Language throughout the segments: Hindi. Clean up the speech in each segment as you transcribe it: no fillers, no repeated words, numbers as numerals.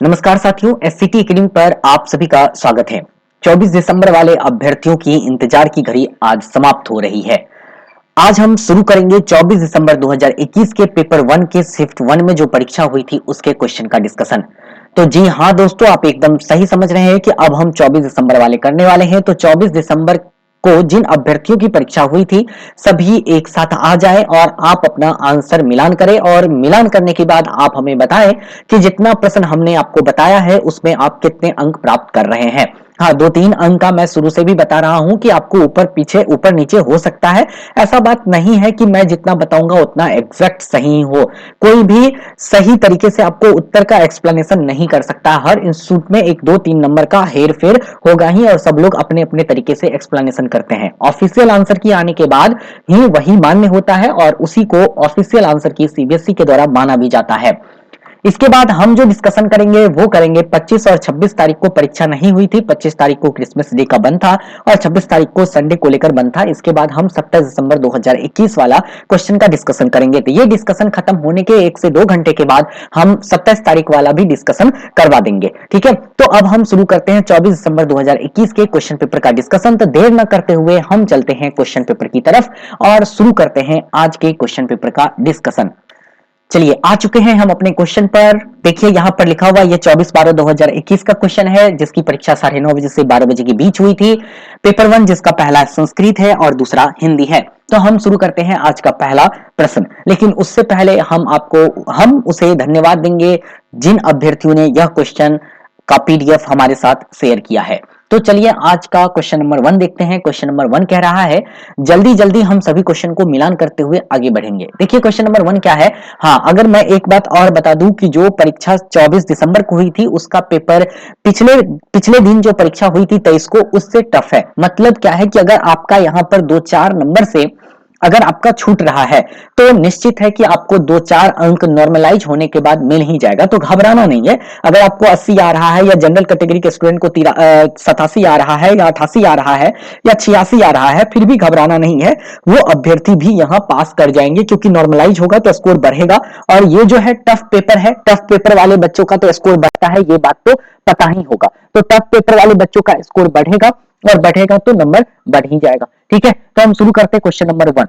नमस्कार साथियों, एससीटी एकेडमी पर आप सभी का स्वागत है। 24 दिसंबर वाले अभ्यर्थियों की इंतजार की घड़ी आज समाप्त हो रही है। आज हम शुरू करेंगे 24 दिसंबर 2021 के पेपर 1 के शिफ्ट 1 में जो परीक्षा हुई थी उसके क्वेश्चन का डिस्कशन। तो जी हाँ दोस्तों, आप एकदम सही समझ रहे हैं कि अब हम 24 दिसंबर वाले करने वाले हैं। तो 24 दिसंबर को जिन अभ्यर्थियों की परीक्षा हुई थी सभी एक साथ आ जाएं और आप अपना आंसर मिलान करें, और मिलान करने के बाद आप हमें बताएं कि जितना प्रश्न हमने आपको बताया है उसमें आप कितने अंक प्राप्त कर रहे हैं। हाँ, 2-3 अंक का मैं शुरू से भी बता रहा हूं कि आपको ऊपर पीछे ऊपर नीचे हो सकता है। ऐसा बात नहीं है कि मैं जितना बताऊंगा उतना एग्जैक्ट सही हो। कोई भी सही तरीके से आपको उत्तर का एक्सप्लेनेशन नहीं कर सकता। हर इंस्टीट्यूट में 1 2 3 नंबर का हेर फेर होगा ही, और सब लोग अपने अपने तरीके से एक्सप्लेनेशन करते हैं। ऑफिशियल आंसर की आने के बाद ही वही मान्य होता है और उसी को ऑफिशियल आंसर की सीबीएसई के द्वारा माना भी जाता है। इसके बाद हम जो डिस्कशन करेंगे वो करेंगे 25 और 26 तारीख को परीक्षा नहीं हुई थी। 25 तारीख को क्रिसमस डे का बंद था और 26 तारीख को संडे को लेकर बंद था। इसके बाद हम 27 दिसंबर 2021 वाला क्वेश्चन का डिस्कशन करेंगे। तो ये डिस्कशन खत्म होने के 1 से 2 घंटे के बाद हम 27 तारीख वाला भी डिस्कशन करवा देंगे। ठीक है, तो अब हम शुरू करते हैं 24 दिसंबर 2021 के क्वेश्चन पेपर का डिस्कशन। तो देर न करते हुए हम चलते हैं क्वेश्चन पेपर की तरफ और शुरू करते हैं आज के क्वेश्चन पेपर का डिस्कशन। चलिए, आ चुके हैं हम अपने क्वेश्चन पर। देखिए यहाँ पर लिखा हुआ ये 24/12/2021 का क्वेश्चन है, जिसकी परीक्षा 9:30 से 12 बजे के बीच हुई थी। पेपर 1 जिसका पहला संस्कृत है और दूसरा हिंदी है। तो हम शुरू करते हैं आज का पहला प्रश्न, लेकिन उससे पहले हम उसे धन्यवाद देंगे जिन अभ्यर्थियों ने यह क्वेश्चन का पीडीएफ हमारे साथ शेयर किया है। तो चलिए आज का क्वेश्चन नंबर 1 देखते हैं। क्वेश्चन नंबर 1 कह रहा है, जल्दी जल्दी हम सभी क्वेश्चन को मिलान करते हुए आगे बढ़ेंगे। देखिए क्वेश्चन नंबर 1 क्या है। हाँ, अगर मैं एक बात और बता दूं कि जो परीक्षा 24 दिसंबर को हुई थी उसका पेपर पिछले पिछले दिन जो परीक्षा हुई थी 23 को, उससे टफ है। मतलब क्या है कि अगर आपका यहाँ पर 2-4 नंबर से अगर आपका छूट रहा है तो निश्चित है कि आपको 2-4 अंक नॉर्मलाइज होने के बाद मिल ही जाएगा। तो घबराना नहीं है। अगर आपको 80 आ रहा है या जनरल कैटेगरी के स्टूडेंट को 87 आ रहा है या 88 आ रहा है या 86 आ रहा है, फिर भी घबराना नहीं है। वो अभ्यर्थी भी यहाँ पास कर जाएंगे क्योंकि नॉर्मलाइज होगा तो स्कोर बढ़ेगा। और ये जो है टफ पेपर है, टफ पेपर वाले बच्चों का तो स्कोर बढ़ता है, ये बात तो पता ही होगा। तो टफ पेपर वाले बच्चों का स्कोर बढ़ेगा और बढ़ेगा तो नंबर बढ़ ही जाएगा। ठीक है, तो हम शुरू करते हैं क्वेश्चन नंबर 1।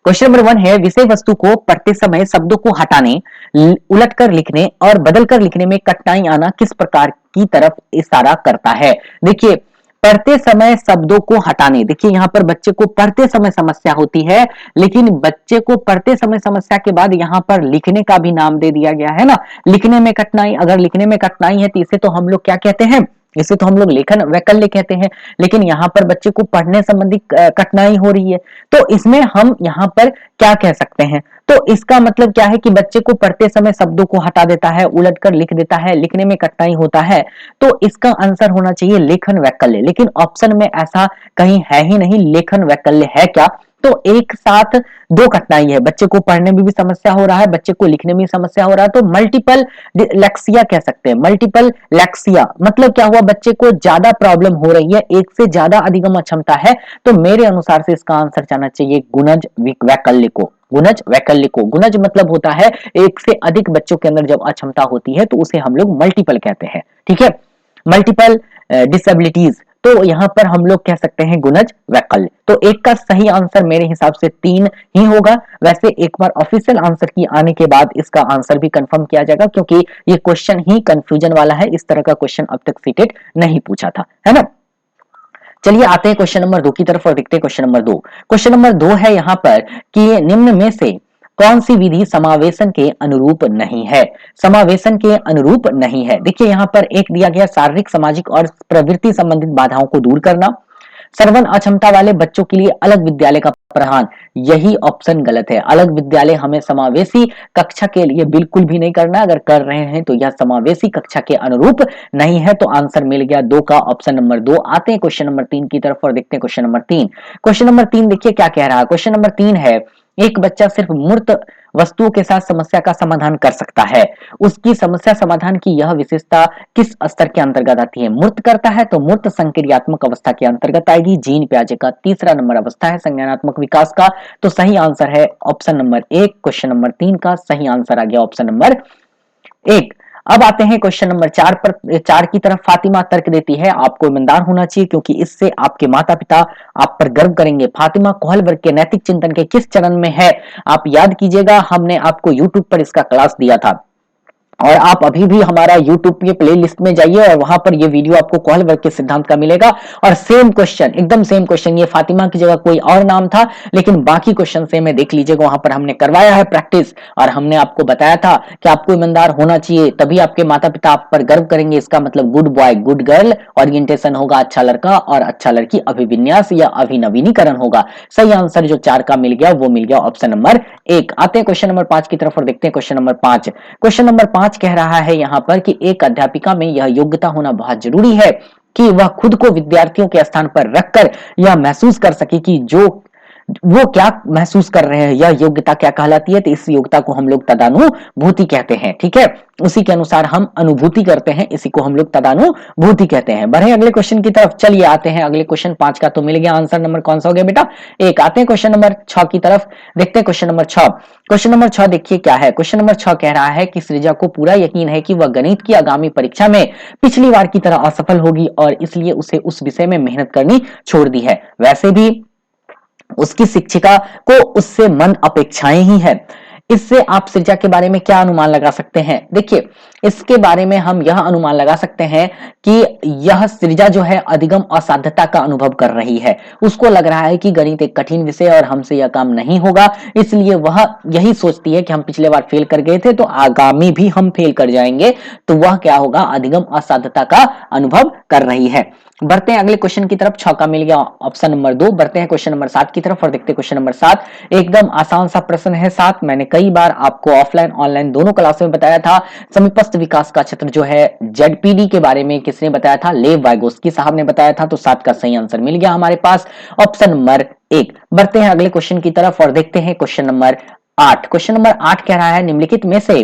क्वेश्चन नंबर 1 है, विषय वस्तु को पढ़ते समय शब्दों को हटाने, उलटकर लिखने और बदलकर लिखने में कठिनाई आना किस प्रकार की तरफ इशारा करता है। देखिए, पढ़ते समय शब्दों को हटाने, देखिए यहाँ पर बच्चे को पढ़ते समय समस्या होती है, लेकिन बच्चे को पढ़ते समय समस्या के बाद यहाँ पर लिखने का भी नाम दे दिया गया है ना। लिखने में कठिनाई, अगर लिखने में कठिनाई है तो इसे तो हम लोग क्या कहते हैं, इसे तो हम लोग लेखन वैकल्य कहते हैं। लेकिन यहाँ पर बच्चे को पढ़ने संबंधी कठिनाई हो रही है, तो इसमें हम यहाँ पर क्या कह सकते हैं। तो इसका मतलब क्या है कि बच्चे को पढ़ते समय शब्दों को हटा देता है, उलटकर लिख देता है, लिखने में कठिनाई होता है। तो इसका आंसर होना चाहिए लेखन वैकल्य। लेकिन ऑप्शन में ऐसा कहीं है ही नहीं, लेखन वैकल्य है क्या। तो एक साथ दो कठिनाई है, बच्चे को पढ़ने में भी समस्या हो रहा है, बच्चे को लिखने में भी समस्या हो रहा है। तो मल्टीपल लेक्सिया कह सकते हैं। मल्टीपल लेक्सिया मतलब क्या हुआ, बच्चे को ज्यादा प्रॉब्लम हो रही है, एक से ज्यादा अधिगम अक्षमता है। तो मेरे अनुसार से इसका आंसर जाना चाहिए गुणज वैकल्य को। गुणज वैकल्य को, गुणज मतलब होता है एक से अधिक बच्चों के अंदर जब अक्षमता होती है तो उसे हम लोग मल्टीपल कहते हैं। ठीक है, मल्टीपल डिसेबिलिटीज, तो यहां पर हम लोग कह सकते हैं गुणज वैकल्य। तो एक का सही आंसर मेरे हिसाब से 3 ही होगा। वैसे एक बार ऑफिशियल आंसर की आने के बाद इसका आंसर भी कंफर्म किया जाएगा, क्योंकि ये क्वेश्चन ही कंफ्यूजन वाला है। इस तरह का क्वेश्चन अब तक सीटेट नहीं पूछा था, है ना। चलिए आते हैं क्वेश्चन नंबर 2 की तरफ और देखते हैं क्वेश्चन नंबर 2। क्वेश्चन नंबर 2 है यहाँ पर कि निम्न में से कौन सी विधि समावेशन के अनुरूप नहीं है। समावेशन के अनुरूप नहीं है, देखिए यहाँ पर एक दिया गया, शारीरिक सामाजिक और प्रवृत्ति संबंधित बाधाओं को दूर करना, श्रवण अक्षमता वाले बच्चों के लिए अलग विद्यालय का प्रावधान। यही ऑप्शन गलत है। अलग विद्यालय हमें समावेशी कक्षा के लिए बिल्कुल भी नहीं करना। अगर कर रहे हैं तो यह समावेशी कक्षा के अनुरूप नहीं है। तो आंसर मिल गया 2 का, ऑप्शन नंबर 2। आते हैं क्वेश्चन नंबर 3 की तरफ और देखते हैं क्वेश्चन नंबर 3। क्वेश्चन नंबर 3 देखिए क्या कह रहा है। क्वेश्चन नंबर 3 है, एक बच्चा सिर्फ मूर्त वस्तुओं के साथ समस्या का समाधान कर सकता है। उसकी समस्या समाधान की यह विशेषता किस स्तर के अंतर्गत आती है। मूर्त करता है तो मूर्त संक्रियात्मक अवस्था के अंतर्गत आएगी। जीन पियाजे का तीसरा नंबर अवस्था है संज्ञानात्मक विकास का। तो सही आंसर है ऑप्शन नंबर 1। क्वेश्चन नंबर 3 का सही आंसर आ गया ऑप्शन नंबर 1। अब आते हैं क्वेश्चन नंबर 4 पर। 4 की तरफ फातिमा तर्क देती है, आपको ईमानदार होना चाहिए क्योंकि इससे आपके माता पिता आप पर गर्व करेंगे। फातिमा कोहल वर्ग के नैतिक चिंतन के किस चरण में है? आप याद कीजिएगा, हमने आपको यूट्यूब पर इसका क्लास दिया था और आप अभी भी हमारा YouTube के प्ले लिस्ट में जाइए और वहां पर ये वीडियो आपको कोहल वर्ग के सिद्धांत का मिलेगा। और सेम क्वेश्चन, एकदम सेम क्वेश्चन, ये फातिमा की जगह कोई और नाम था लेकिन बाकी क्वेश्चन सेम है, देख लीजिएगा, वहां पर हमने करवाया है प्रैक्टिस और हमने आपको बताया था कि आपको ईमानदार होना चाहिए तभी आपके माता पिता आप पर गर्व करेंगे। इसका मतलब good boy good girl orientation होगा, अच्छा लड़का और अच्छा लड़की अभिविन्यास या अभिनवीनीकरण होगा। सही आंसर जो 4 का मिल गया वो मिल गया ऑप्शन नंबर 1। आते हैं क्वेश्चन नंबर 5 की तरफ और देखते हैं क्वेश्चन नंबर 5। क्वेश्चन नंबर 5 कह रहा है यहां पर कि एक अध्यापिका में यह योग्यता होना बहुत जरूरी है कि वह खुद को विद्यार्थियों के स्थान पर रखकर यह महसूस कर सके कि जो वो क्या महसूस कर रहे हैं, यह योग्यता क्या कहलाती है? तो इस योग्यता को हम लोग तदानुभूति कहते हैं। ठीक है, उसी के अनुसार हम अनुभूति करते हैं, इसी को हम लोग तदानुभूति कहते हैं। बढ़े अगले क्वेश्चन की तरफ, चलिए आते हैं अगले क्वेश्चन। 5 का तो मिल गया आंसर, नंबर कौन सा हो गया बेटा? 1। आते हैं क्वेश्चन नंबर 6 की तरफ, देखते हैं क्वेश्चन नंबर 6। क्वेश्चन नंबर 6 देखिए क्या है। क्वेश्चन नंबर 6 कह रहा है कि सृजा को पूरा यकीन है कि वह गणित की आगामी परीक्षा में पिछली बार की तरह असफल होगी और इसलिए उसे उस विषय में मेहनत करनी छोड़ दी है। वैसे भी उसकी शिक्षिका को उससे मन अपेक्षाएं ही है। इससे आप सृजा के बारे में क्या अनुमान लगा सकते हैं? देखिए, इसके बारे में हम यह अनुमान लगा सकते हैं कि यह सृजा जो है अधिगम असाध्यता का अनुभव कर रही है। उसको लग रहा है कि गणित एक कठिन विषय और हमसे यह काम नहीं होगा, इसलिए वह यही सोचती है कि हम पिछले बार फेल कर गए थे तो आगामी भी हम फेल कर जाएंगे, तो वह क्या होगा? अधिगम असाध्यता का अनुभव कर रही है। बढ़ते हैं अगले क्वेश्चन की तरफ। 6 का मिल गया ऑप्शन नंबर 2। बढ़ते हैं क्वेश्चन नंबर 7 की तरफ और देखते हैं क्वेश्चन नंबर 7। एकदम आसान सा प्रश्न है 7। मैंने कई बार आपको ऑफलाइन ऑनलाइन दोनों क्लास में बताया था। समीपस्थ विकास का क्षेत्र जो है जेडपीडी के बारे में किसने बताया था? लेव वाइगोस्की साहब ने बताया था। तो 7 का सही आंसर मिल गया हमारे पास, ऑप्शन नंबर 1। बढ़ते हैं अगले क्वेश्चन की तरफ और देखते हैं क्वेश्चन नंबर 8। क्वेश्चन नंबर 8 कह रहा है निम्नलिखित में से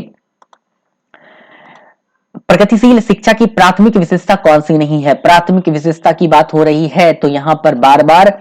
प्रगतिशील शिक्षा की प्राथमिक विशेषता कौन सी नहीं है? प्राथमिक विशेषता की बात हो रही है तो यहां पर बार बार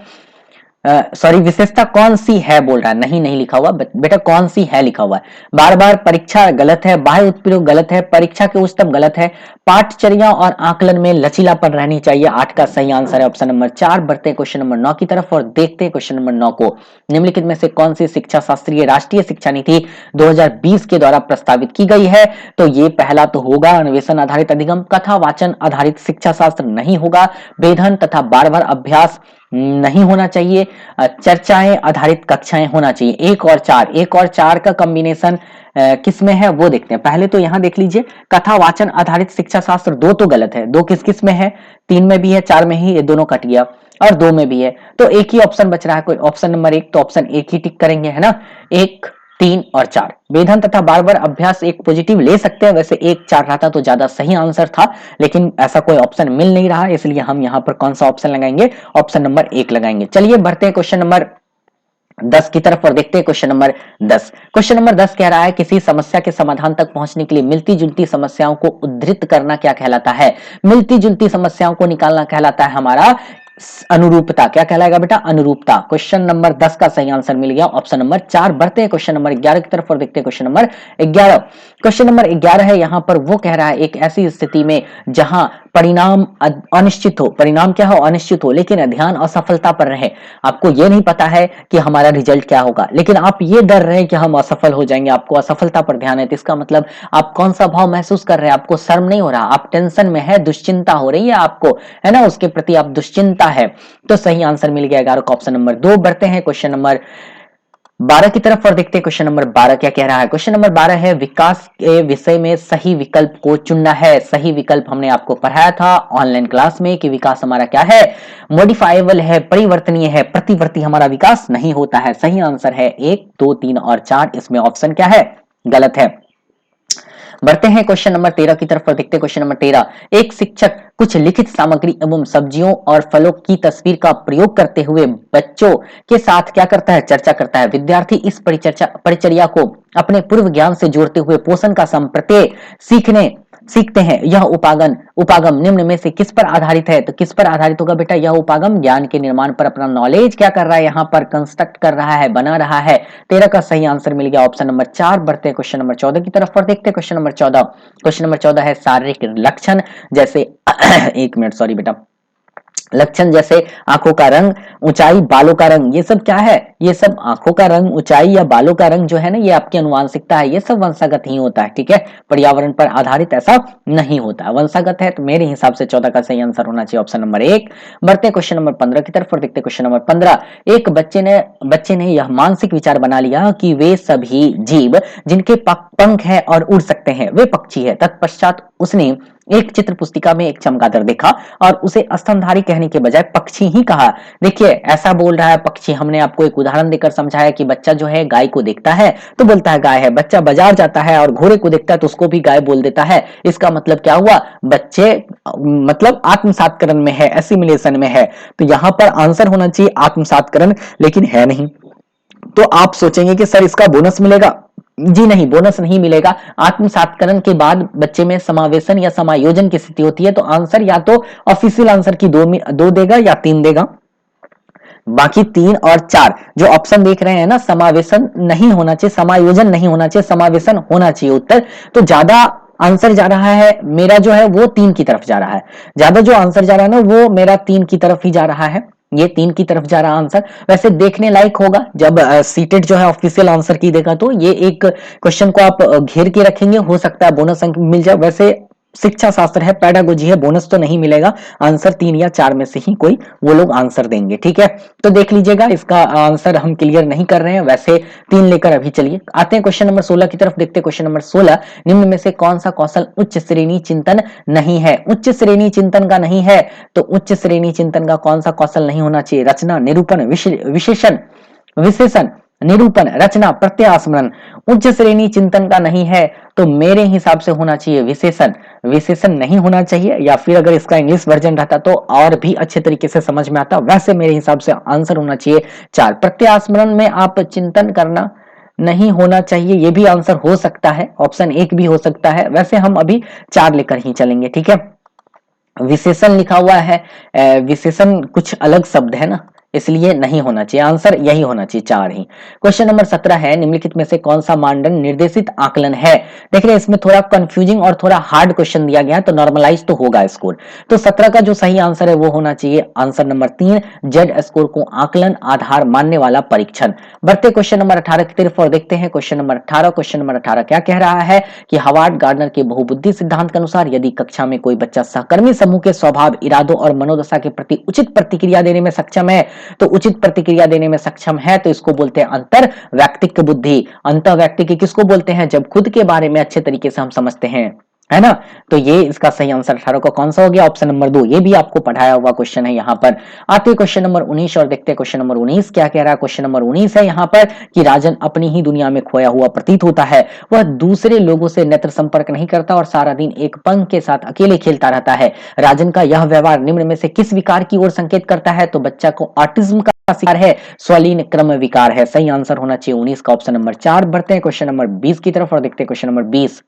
विशेषता कौन सी है बोल रहा है, नहीं लिखा हुआ बेटा, कौन सी है लिखा हुआ है। बार बार परीक्षा गलत है, बाह्य उत्प्रेरक गलत है, परीक्षा के उच्चतम गलत है, पाठचर्या और आकलन में लचीलापन रहनी चाहिए। 8 का सही आंसर है ऑप्शन नंबर 4। बढ़ते हैं क्वेश्चन नंबर 9 की तरफ और देखते हैं क्वेश्चन नंबर 9 को। निम्नलिखित में से कौन सी शिक्षा शास्त्रीय राष्ट्रीय शिक्षा नीति 2020 के द्वारा प्रस्तावित की गई है? तो ये पहला तो होगा अन्वेषण आधारित अधिगम, कथा वाचन आधारित शिक्षा शास्त्र नहीं होगा, वेधन तथा बार बार अभ्यास नहीं होना चाहिए, चर्चाएं आधारित कक्षाएं होना चाहिए। 1 और 4, 1 और 4 का कॉम्बिनेशन किस में है वो देखते हैं। पहले तो यहां देख लीजिए, कथा वाचन आधारित शिक्षा शास्त्र 2 तो गलत है, 2 किस किस में है? 3 में भी है, 4 में ही, ये दोनों कट गया, और 2 में भी है, तो एक ही ऑप्शन बच रहा है, कोई ऑप्शन नंबर 1। तो ऑप्शन 1 ही टिक करेंगे, है ना। 1, 3 और 4 वेधन तथा बार बार अभ्यास एक पॉजिटिव ले सकते हैं। वैसे 1, 4 रहता तो ज्यादा सही आंसर था, लेकिन ऐसा कोई ऑप्शन मिल नहीं रहा, इसलिए हम यहाँ पर कौन सा ऑप्शन लगाएंगे? ऑप्शन नंबर 1 लगाएंगे। चलिए बढ़ते हैं क्वेश्चन नंबर 10 की तरफ और देखते हैं क्वेश्चन नंबर 10। क्वेश्चन नंबर 10 कह रहा है किसी समस्या के समाधान तक पहुंचने के लिए मिलती जुलती समस्याओं को उद्धृत करना क्या कहलाता है? मिलती जुलती समस्याओं को निकालना कहलाता है हमारा अनुरूपता। क्या कहलाएगा बेटा? अनुरूपता। क्वेश्चन नंबर 10 का सही आंसर मिल गया, ऑप्शन नंबर 4। बढ़ते हैं क्वेश्चन नंबर 11 की तरफ और देखते हैं क्वेश्चन नंबर 11। क्वेश्चन नंबर 11 है, यहां पर वो कह रहा है एक ऐसी स्थिति में जहां परिणाम अनिश्चित हो, परिणाम क्या हो? अनिश्चित हो, लेकिन ध्यान असफलता पर रहे। आपको ये नहीं पता है कि हमारा रिजल्ट क्या होगा, लेकिन आप ये डर रहे हैं कि हम असफल हो जाएंगे, आपको असफलता पर ध्यान है, तो इसका मतलब आप कौन सा भाव महसूस कर रहे हैं? आपको शर्म नहीं हो रहा, आप टेंशन में है, दुश्चिंता हो रही है आपको, है ना, उसके प्रति आप दुश्चिंता है। तो सही आंसर मिल गया 11 का, ऑप्शन नंबर 2। बढ़ते हैं क्वेश्चन नंबर 12 की तरफ और देखते हैं क्वेश्चन नंबर 12 क्या कह रहा है। क्वेश्चन नंबर 12 है विकास के विषय में सही विकल्प को चुनना है। सही विकल्प हमने आपको पढ़ाया था ऑनलाइन क्लास में कि विकास हमारा क्या है? मॉडिफाइबल है, परिवर्तनीय है, प्रतिवर्ती हमारा विकास नहीं होता है। सही आंसर है 1, 2, 3 और 4। इसमें ऑप्शन क्या है? गलत है। बढ़ते हैं क्वेश्चन नंबर 13 की तरफ और देखते हैं क्वेश्चन नंबर 13। एक शिक्षक कुछ लिखित सामग्री एवं सब्जियों और फलों की तस्वीर का प्रयोग करते हुए बच्चों के साथ क्या करता है? चर्चा करता है। विद्यार्थी इस परिचर्या को अपने पूर्व ज्ञान से जोड़ते हुए पोषण का संप्रत्यय सीखने सीखते हैं यह उपागम उपागम निम्न में से किस पर आधारित है? तो किस पर आधारित होगा बेटा? यह उपागम ज्ञान के निर्माण पर अपना नॉलेज क्या कर रहा है, यहाँ पर कंस्ट्रक्ट कर रहा है, बना रहा है। 13 का सही आंसर मिल गया ऑप्शन नंबर 4। बढ़ते हैं क्वेश्चन नंबर 14 की तरफ और देखते हैं क्वेश्चन नंबर 14। क्वेश्चन नंबर 14 है शारीरिक लक्षण जैसे एक मिनट, सॉरी बेटा, लक्षण जैसे आंखों का रंग, ऊंचाई, बालों का रंग, ये सब क्या है? ये सब आंखों का रंग, ऊंचाई या बालों का रंग जो है ना, ये आपकी अनुवांशिकता है, ये सब वंशागत ही होता है। ठीक है, पर्यावरण पर आधारित ऐसा नहीं होता, वंशागत है। तो मेरे हिसाब से 14 का सही आंसर होना चाहिए ऑप्शन नंबर 1। बढ़ते हैं क्वेश्चन नंबर 15 की तरफ और देखते हैं क्वेश्चन नंबर 15। एक बच्चे ने यह मानसिक विचार बना लिया कि वे सभी जीव जिनके पंख हैं और उड़ सकते हैं वे पक्षी है। तत्पश्चात उसने एक चित्र पुस्तिका में एक चमगादड़ देखा और उसे स्तनधारी कहने के बजाय पक्षी ही कहा। देखिए ऐसा बोल रहा है पक्षी। हमने आपको एक उदाहरण देकर समझाया कि बच्चा जो है गाय को देखता है तो बोलता है गाय है, बच्चा बाजार जाता है और घोड़े को देखता है तो उसको भी गाय बोल देता है। इसका मतलब क्या हुआ? बच्चे मतलब आत्मसातकरण में है, एसिमिलेशन में है। तो यहां पर आंसर होना चाहिए आत्मसातकरण, लेकिन है नहीं। तो आप सोचेंगे कि सर इसका बोनस मिलेगा। जी नहीं, बोनस नहीं मिलेगा। आत्मसातकरण के बाद बच्चे में समावेशन या समायोजन की स्थिति होती है। तो आंसर या तो ऑफिशियल आंसर की दो देगा या 3 देगा। बाकी 3 और 4 जो ऑप्शन देख रहे हैं ना, समावेशन नहीं होना चाहिए, समायोजन नहीं होना चाहिए, समावेशन होना चाहिए उत्तर। तो ज्यादा आंसर जा रहा है मेरा जो है वो 3 की तरफ जा रहा है। ज्यादा जो आंसर जा रहा है ना वो मेरा 3 की तरफ ही जा रहा है। ये 3 की तरफ जा रहा आंसर। वैसे देखने लायक होगा जब सीटेड जो है ऑफिशियल आंसर की देगा तो ये एक क्वेश्चन को आप घेर के रखेंगे, हो सकता है बोनस अंक मिल जाए। वैसे शिक्षा शास्त्र है, पैडागोजी है, बोनस तो नहीं मिलेगा। आंसर 3 या 4 में से ही कोई वो लोग आंसर देंगे। ठीक है, तो देख लीजिएगा इसका आंसर हम क्लियर नहीं कर रहे हैं। वैसे 3 लेकर अभी चलिए आते हैं क्वेश्चन नंबर 16 की तरफ। देखते हैं क्वेश्चन नंबर 16। निम्न में से कौन सा कौशल उच्च श्रेणी चिंतन नहीं है? उच्च श्रेणी चिंतन का नहीं है। तो उच्च श्रेणी चिंतन का कौन सा कौशल नहीं होना चाहिए? रचना, निरूपण, विशेषण, निरूपण, रचना, प्रत्यास्मरण। उच्च श्रेणी चिंतन का नहीं है तो मेरे हिसाब से होना चाहिए विशेषण। विशेषण नहीं होना चाहिए, या फिर अगर इसका इंग्लिश वर्जन रहता तो और भी अच्छे तरीके से समझ में आता। वैसे मेरे हिसाब से आंसर होना चाहिए 4। प्रत्यास्मरण में आप चिंतन करना नहीं होना चाहिए, ये भी आंसर हो सकता है, ऑप्शन 1 भी हो सकता है। वैसे हम अभी 4 लेकर ही चलेंगे। ठीक है, विशेषण लिखा हुआ है, विशेषण कुछ अलग शब्द है ना, इसलिए नहीं होना चाहिए। आंसर यही होना चाहिए 4 ही। क्वेश्चन नंबर 17 है निम्नलिखित में से कौन सा मानदंड निर्देशित आकलन है? देख रहे हैं इसमें थोड़ा कंफ्यूजिंग और थोड़ा हार्ड क्वेश्चन दिया गया है, तो नॉर्मलाइज तो होगा स्कोर। तो 17 का जो सही आंसर है वो होना चाहिए आंसर नंबर 3, जेड स्कोर को आकलन आधार मानने वाला परीक्षण। बढ़ते क्वेश्चन नंबर 18 की तरफ और देखते हैं क्वेश्चन नंबर 18। क्वेश्चन नंबर 18 क्या कह रहा है कि हार्वर्ड गार्डनर के बहुबुद्धि सिद्धांत के अनुसार यदि कक्षा में कोई बच्चा सहकर्मी समूह के स्वभाव, इरादों और मनोदशा के प्रति उचित प्रतिक्रिया देने में सक्षम है, तो उचित प्रतिक्रिया देने में सक्षम है तो इसको बोलते हैं अंतर वैयक्तिक बुद्धि। अंतर वैयक्तिक किसको बोलते हैं? जब खुद के बारे में अच्छे तरीके से हम समझते हैं, है ना। तो ये इसका सही आंसर 18 का कौन सा हो गया? Option number 2। ये भी आपको पढ़ाया हुआ क्वेश्चन है। यहाँ पर आते क्वेश्चन नंबर 19 और देखते हैं क्वेश्चन नंबर 19 क्या कह रहा है। क्वेश्चन नंबर 19 है यहाँ पर कि राजन अपनी ही दुनिया में खोया हुआ प्रतीत होता है। वह दूसरे लोगों से नेत्र संपर्क नहीं करता और सारा दिन एक पंख के साथ अकेले खेलता रहता है। राजन का यह व्यवहार निम्न में से किस विकार की ओर संकेत करता है? तो बच्चा को ऑटिज्म का शिकार है, स्वलीन क्रम विकार है। सही आंसर होना चाहिए 19 का ऑप्शन नंबर 4। बढ़ते हैं क्वेश्चन नंबर 20 की तरफ और देखते हैं क्वेश्चन नंबर 20।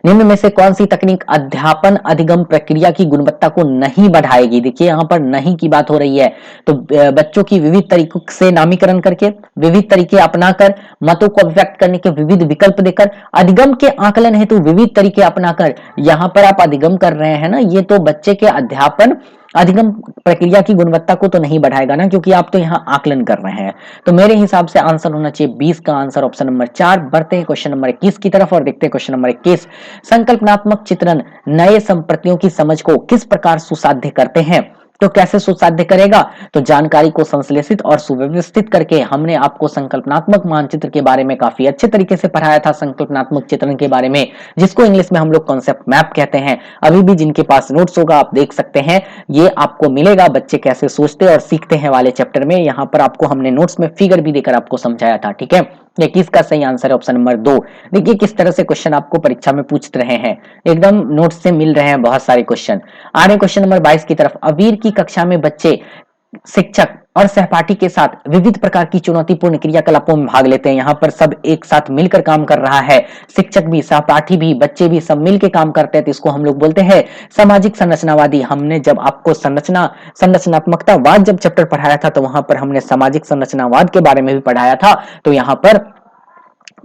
निम्न में से कौन सी तकनीक अध्यापन अधिगम प्रक्रिया की गुणवत्ता को नहीं बढ़ाएगी? देखिए यहाँ पर नहीं की बात हो रही है। तो बच्चों की विविध तरीकों से नामीकरण करके, विविध तरीके अपनाकर, मतों को अभिव्यक्त करने के विविध विकल्प देकर, अधिगम के आकलन हेतु विविध तरीके अपनाकर, यहाँ पर आप अधिगम कर रहे हैं ना, ये तो बच्चे के अध्यापन अधिगम प्रक्रिया की गुणवत्ता को तो नहीं बढ़ाएगा ना, क्योंकि आप तो यहाँ आकलन कर रहे हैं। तो मेरे हिसाब से आंसर होना चाहिए 20 का आंसर ऑप्शन नंबर 4। बढ़ते हैं क्वेश्चन नंबर 21 की तरफ और देखते हैं क्वेश्चन नंबर 21। संकल्पनात्मक चित्रण नए संप्रतियों की समझ को किस प्रकार सुसाध्य करते हैं? तो कैसे सुसाध्य करेगा? तो जानकारी को संश्लेषित और सुव्यवस्थित करके। हमने आपको संकल्पनात्मक मानचित्र के बारे में काफी अच्छे तरीके से पढ़ाया था, संकल्पनात्मक चित्रण के बारे में, जिसको इंग्लिश में हम लोग कॉन्सेप्ट मैप कहते हैं। अभी भी जिनके पास नोट्स होगा आप देख सकते हैं, ये आपको मिलेगा बच्चे कैसे सोचते और सीखते हैं वाले चैप्टर में। यहाँ पर आपको हमने नोट्स में फिगर भी देकर आपको समझाया था। ठीक है, 21 का सही आंसर है ऑप्शन नंबर 2। देखिए किस तरह से क्वेश्चन आपको परीक्षा में पूछ रहे हैं, एकदम नोट्स से मिल रहे हैं बहुत सारे क्वेश्चन। आ रहे क्वेश्चन नंबर 22 की तरफ। अवीर की कक्षा में बच्चे शिक्षक और सहपाठी के साथ विविध प्रकार की चुनौतीपूर्ण क्रियाकलापों में भाग लेते हैं। यहाँ पर सब एक साथ मिलकर काम कर रहा है, शिक्षक भी, सहपाठी भी, बच्चे भी, सब मिलकर काम करते हैं, तो इसको हम लोग बोलते हैं सामाजिक संरचनावादी। हमने जब आपको संरचनात्मकतावाद जब चैप्टर पढ़ाया था तो वहां पर हमने सामाजिक संरचनावाद के बारे में भी पढ़ाया था। तो यहाँ पर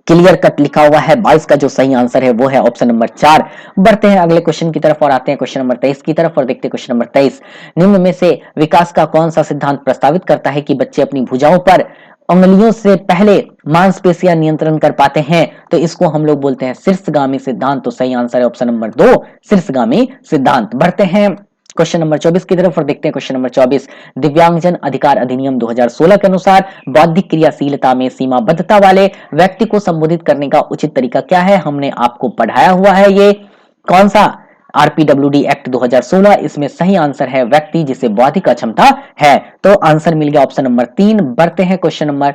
क्लियर कट लिखा हुआ है 22 का जो सही आंसर है वो है ऑप्शन नंबर 4। बढ़ते हैं अगले क्वेश्चन की तरफ और आते हैं क्वेश्चन नंबर 23 की तरफ और देखते हैं क्वेश्चन नंबर 23। निम्न में से विकास का कौन सा सिद्धांत प्रस्तावित करता है कि बच्चे अपनी भुजाओं पर उंगलियों से पहले मांसपेशियां नियंत्रण कर पाते हैं? तो इसको हम लोग बोलते हैं शीर्षगामी सिद्धांत। तो सही आंसर है ऑप्शन नंबर 2, शीर्षगामी सिद्धांत। बढ़ते हैं क्वेश्चन नंबर 24 की तरफ और देखते हैं क्वेश्चन नंबर 24। दिव्यांगजन अधिकार अधिनियम 2016 के अनुसार बौद्धिक क्रियाशीलता में सीमाबद्धता वाले व्यक्ति को संबोधित करने का उचित तरीका क्या है? हमने आपको पढ़ाया हुआ है ये कौन सा आरपीडब्ल्यूडी एक्ट 2016। इसमें सही आंसर है व्यक्ति जिसे बौद्धिक अक्षमता है। तो आंसर मिल गया ऑप्शन नंबर 3। बढ़ते हैं क्वेश्चन नंबर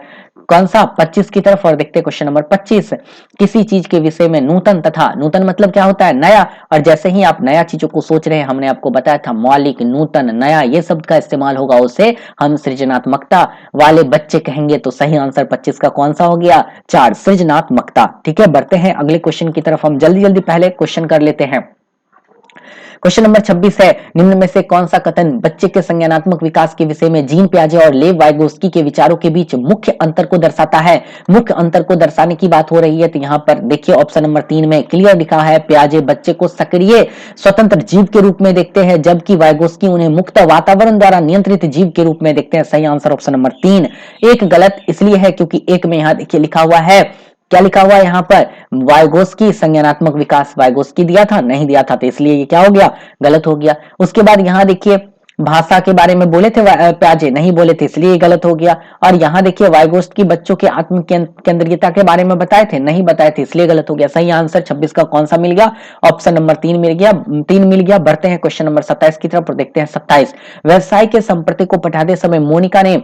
कौन सा 25 की तरफ और देखते हैं क्वेश्चन नंबर 25। किसी चीज के विषय में नूतन तथा नूतन मतलब क्या होता है? नया। और जैसे ही आप नया चीजों को सोच रहे हैं, हमने आपको बताया था मौलिक, नूतन, नया ये शब्द का इस्तेमाल होगा, उसे हम सृजनात्मकता वाले बच्चे कहेंगे। तो सही आंसर 25 का कौन सा हो गया? 4, सृजनात्मकता। ठीक है, बढ़ते हैं अगले क्वेश्चन की तरफ। हम जल्दी जल्दी पहले क्वेश्चन कर लेते हैं। क्वेश्चन नंबर 26 है, निम्न में से कौन सा कथन बच्चे के संज्ञानात्मक विकास के विषय में जीन पियाजे और लेव वाइगोस्की के विचारों के बीच मुख्य अंतर को दर्शाता है? मुख्य अंतर को दर्शाने की बात हो रही है, तो यहाँ पर देखिए ऑप्शन नंबर 3 में क्लियर लिखा है पियाजे बच्चे को सक्रिय स्वतंत्र जीव के रूप में देखते हैं, जबकि वाइगोस्की उन्हें मुक्त वातावरण द्वारा नियंत्रित जीव के रूप में देखते हैं। सही आंसर ऑप्शन नंबर 3। एक गलत इसलिए है क्योंकि एक में यहाँ देखिए लिखा हुआ है, क्या लिखा हुआ है यहाँ पर? वाइगोस्की संज्ञानात्मक विकास वाइगोस्की दिया था, नहीं दिया था, तो इसलिए ये क्या हो गया? गलत हो गया। उसके बाद यहाँ देखिए भाषा के बारे में बोले थे प्याजे, नहीं बोले थे, इसलिए गलत हो गया। और यहाँ देखिए वाइगोस्की बच्चों के आत्म केंद्रियता के बारे में बताए थे, नहीं बताए थे, इसलिए गलत हो गया। सही आंसर 26 का कौन सा मिल गया? ऑप्शन नंबर 3 मिल गया, 3 मिल गया। बढ़ते हैं क्वेश्चन नंबर 27 की तरफ और देखते हैं 27। व्यवसाय के संप्रति को पढ़ाते समय मोनिका ने